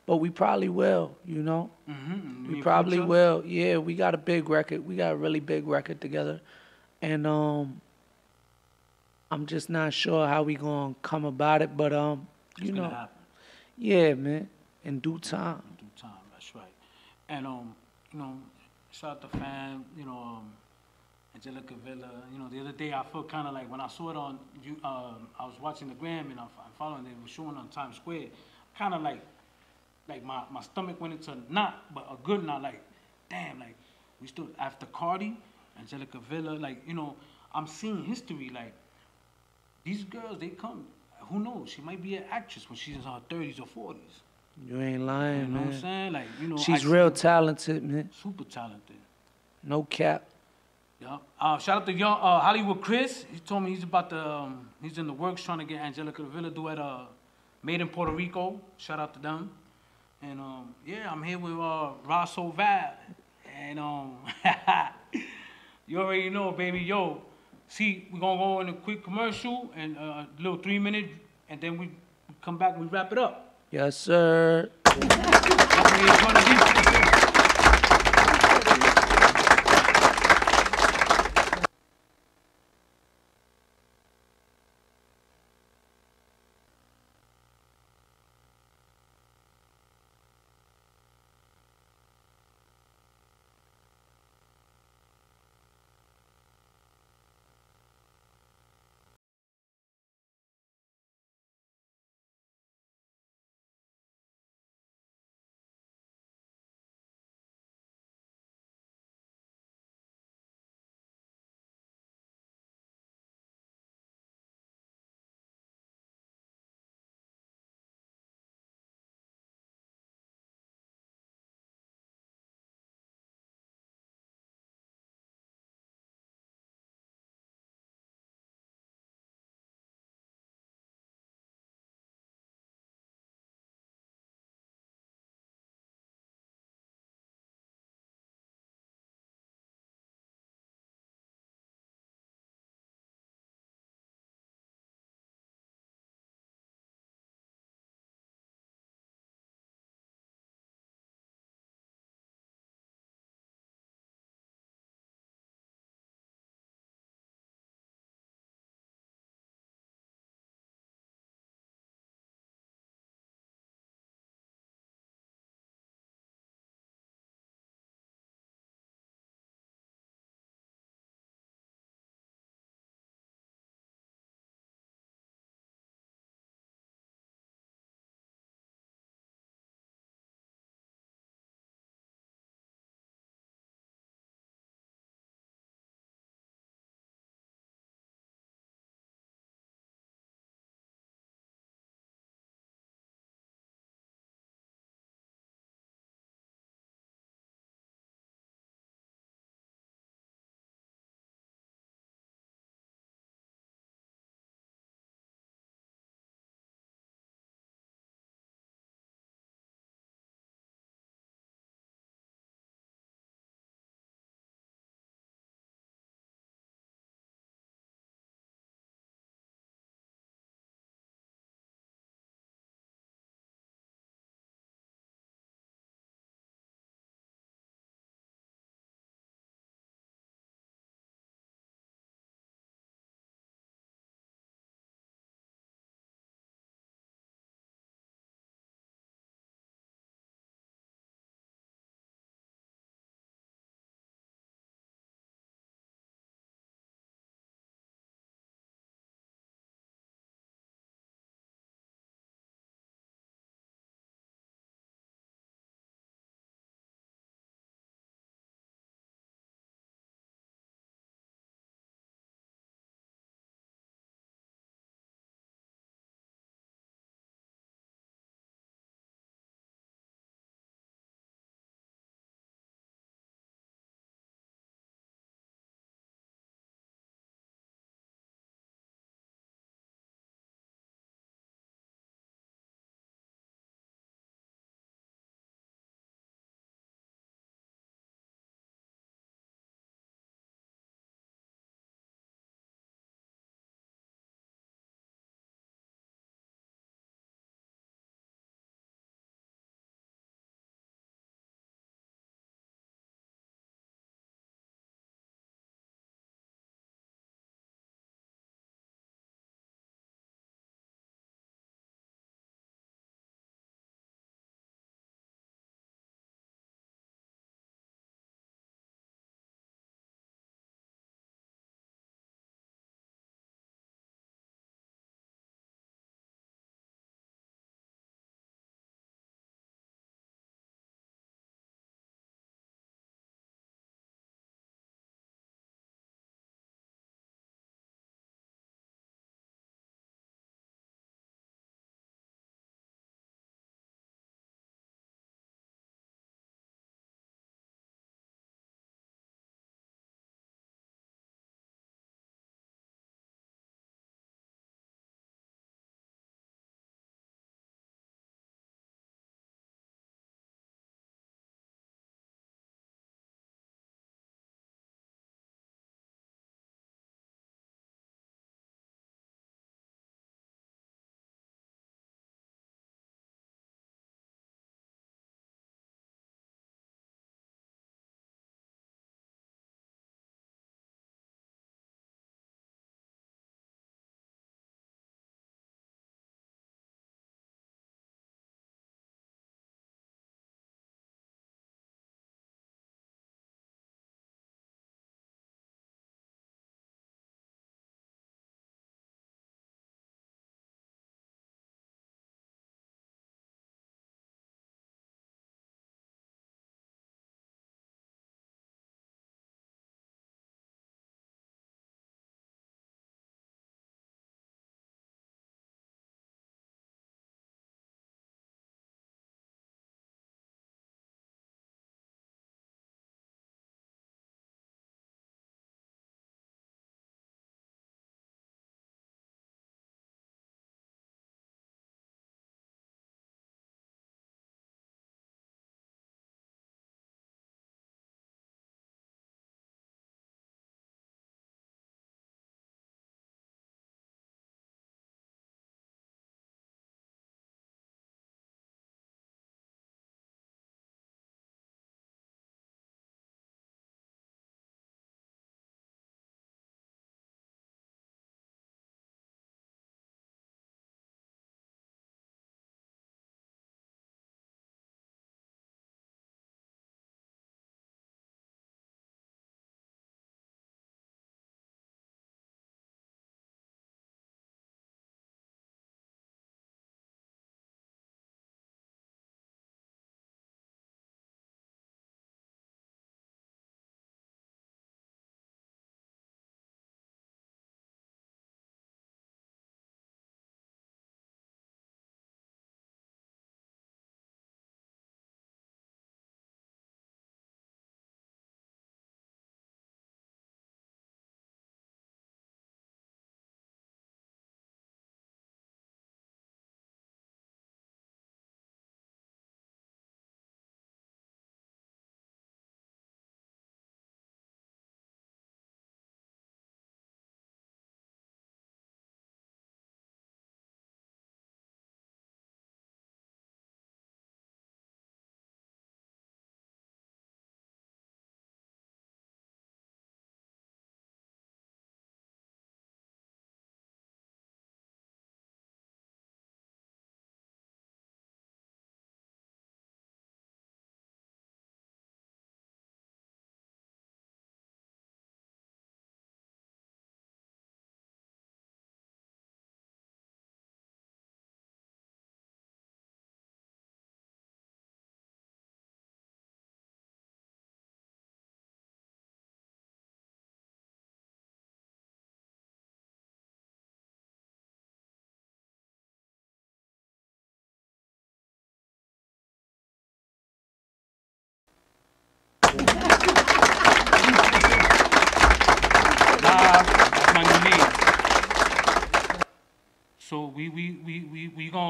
But we probably will, you know. We probably will. Yeah, we got a big record. We got a really big record together, and I'm just not sure how we gonna come about it. But you know, happen. Yeah, man, in due time. In due time, that's right. And you know, shout out to fam. You know, Angelica Villa. You know, the other day I felt kind of like when I saw it on you. I was watching the gram and I'm following it. It was showing on Times Square. Kind of like my stomach went into a knot, but a good knot. Like, damn, like we still after Cardi, Angelica Villa. Like, you know, I'm seeing history. Like these girls, they come. Who knows? She might be an actress when she's in her 30s or 40s. You ain't lying, you know man. What I'm saying? Like, you know, she's real talented, man. Super talented. No cap. Yeah. Shout out to young Hollywood Chris. He told me he's about to he's in the works trying to get Angelica Villa do at Made in Puerto Rico. Shout out to them. And yeah, I'm here with Rosso Val. And you already know, baby. Yo, see, we're gonna go in a quick commercial and a little 3-minute, and then we come back and we wrap it up. Yes, sir.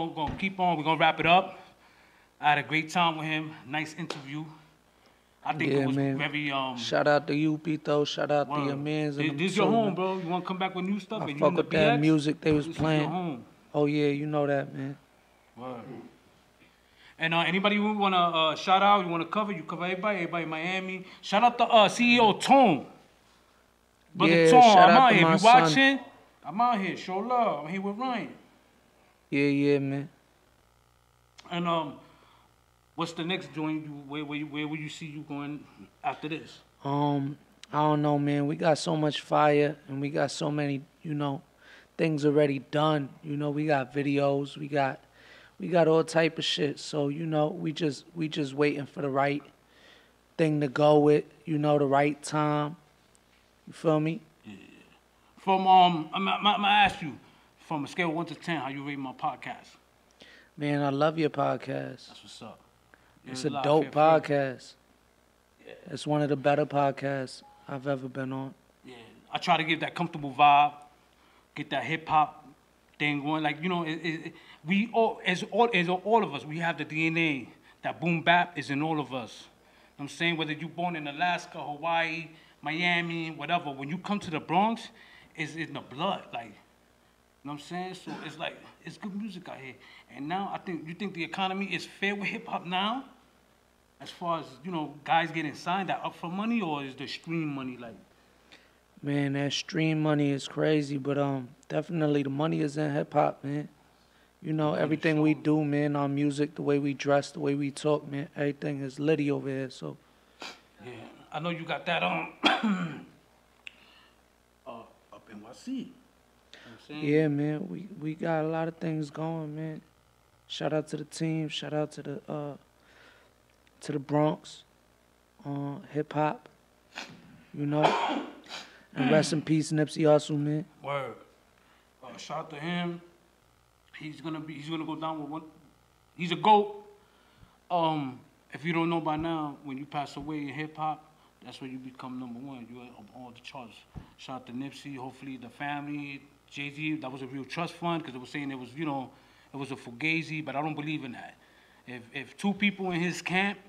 gonna keep on. We're gonna wrap it up. I had a great time with him. Nice interview. I think it was very Shout out to you, Pito. Shout out to your mans. This is your home, bro. You wanna come back with new stuff? I and fuck you with that music they was playing. Your home. Oh yeah, you know that, man. Word. And anybody who wanna shout out, you wanna cover, you cover everybody in Miami. Shout out to CEO Tone. Brother Tone, I'm out here. If you watching, I'm out here. Show love. I'm here with Ryan. Yeah, man. And what's the next joint? Where will you see you going after this? I don't know, man. We got so much fire, and we got so many, things already done. We got videos. We got all type of shit. So we just waiting for the right thing to go with. The right time. You feel me? Yeah. From I'm gonna ask you, from a scale of 1 to 10, how you rate my podcast? Man, I love your podcast. That's what's up. It's a dope podcast. Yeah. It's one of the better podcasts I've ever been on. Yeah, I try to give that comfortable vibe, get that hip hop thing going. Like we all, as all of us, we have the DNA. That boom bap is in all of us. You know what I'm saying, whether you're born in Alaska, Hawaii, Miami, whatever, when you come to the Bronx, it's in the blood, like, you know what I'm saying? So it's like, it's good music out here. And now you think the economy is fair with hip hop now? As far as, guys getting signed, that up for money, or is the stream money like? Man, that stream money is crazy, but definitely the money is in hip hop, man. Everything we do, man, our music, the way we dress, the way we talk, man, everything is litty over here, so. Yeah, I know you got that up NYC. You know what I'm saying? Yeah, man, we got a lot of things going, man. Shout out to the team, shout out to the Bronx, hip hop, and rest in peace, Nipsey Hussle, man. Word. Shout out to him. He's gonna go down with one. He's a GOAT. If you don't know by now, when you pass away in hip hop, that's when you become #1. You're on all the charts. Shout out to Nipsey. Hopefully the family, Jay-Z, that was a real trust fund, because it was saying it was, it was a fugazi, but I don't believe in that. If 2 people in his camp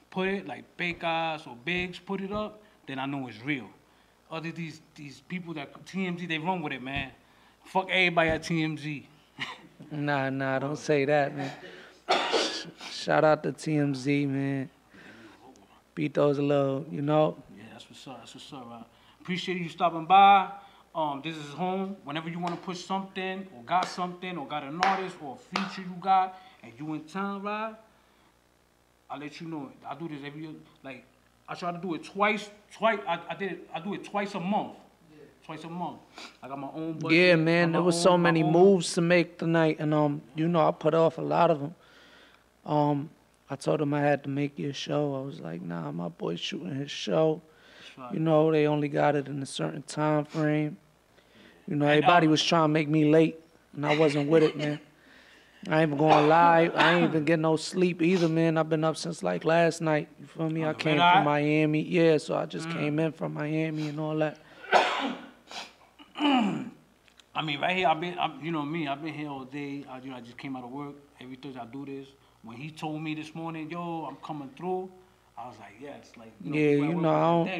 put it, like Bakehouse or Biggs put it up, then I know it's real. Other these people that TMZ, they run with it, man. Fuck everybody at TMZ. Nah, don't say that, man. Shout out to TMZ, man. Pito's a little, Yeah, that's what's up. I appreciate you stopping by. This is home. Whenever you want to push something, or got something, or got an artist, or a feature you got, and you in town, right? I'll let you know. I do this every year. Like, I try to do it twice. I do it twice a month. Twice a month. I got my own budget. Yeah, man, there was so many moves to make tonight, and I put off a lot of them. I told him I had to make your show. I was like, nah, my boy's shooting his show. Right. They only got it in a certain time frame. Everybody was trying to make me late, and I wasn't with it, man. I ain't even going live. I ain't even getting no sleep either, man. I've been up since like last night. You feel me? I came from Miami. Yeah, so I just came in from Miami and all that. I mean, right here, I've been here all day. I just came out of work. Every Thursday I do this. When he told me this morning, yo, I'm coming through, I was like, yes. Like, you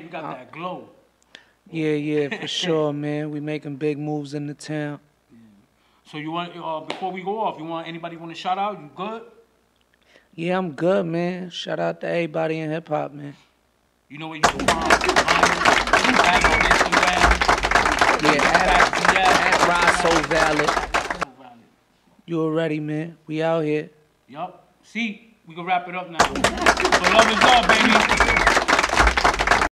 got that glow. Yeah, for sure, man. We making big moves in the town. Yeah. So you want, before we go off, anybody want to shout out? You good? Yeah, I'm good, man. Shout out to everybody in hip hop, man. You know where you can find back on Instagram. Yeah, at Rod So Valid. You already, man. We out here. Yup. See, we can wrap it up now. So love is love, baby.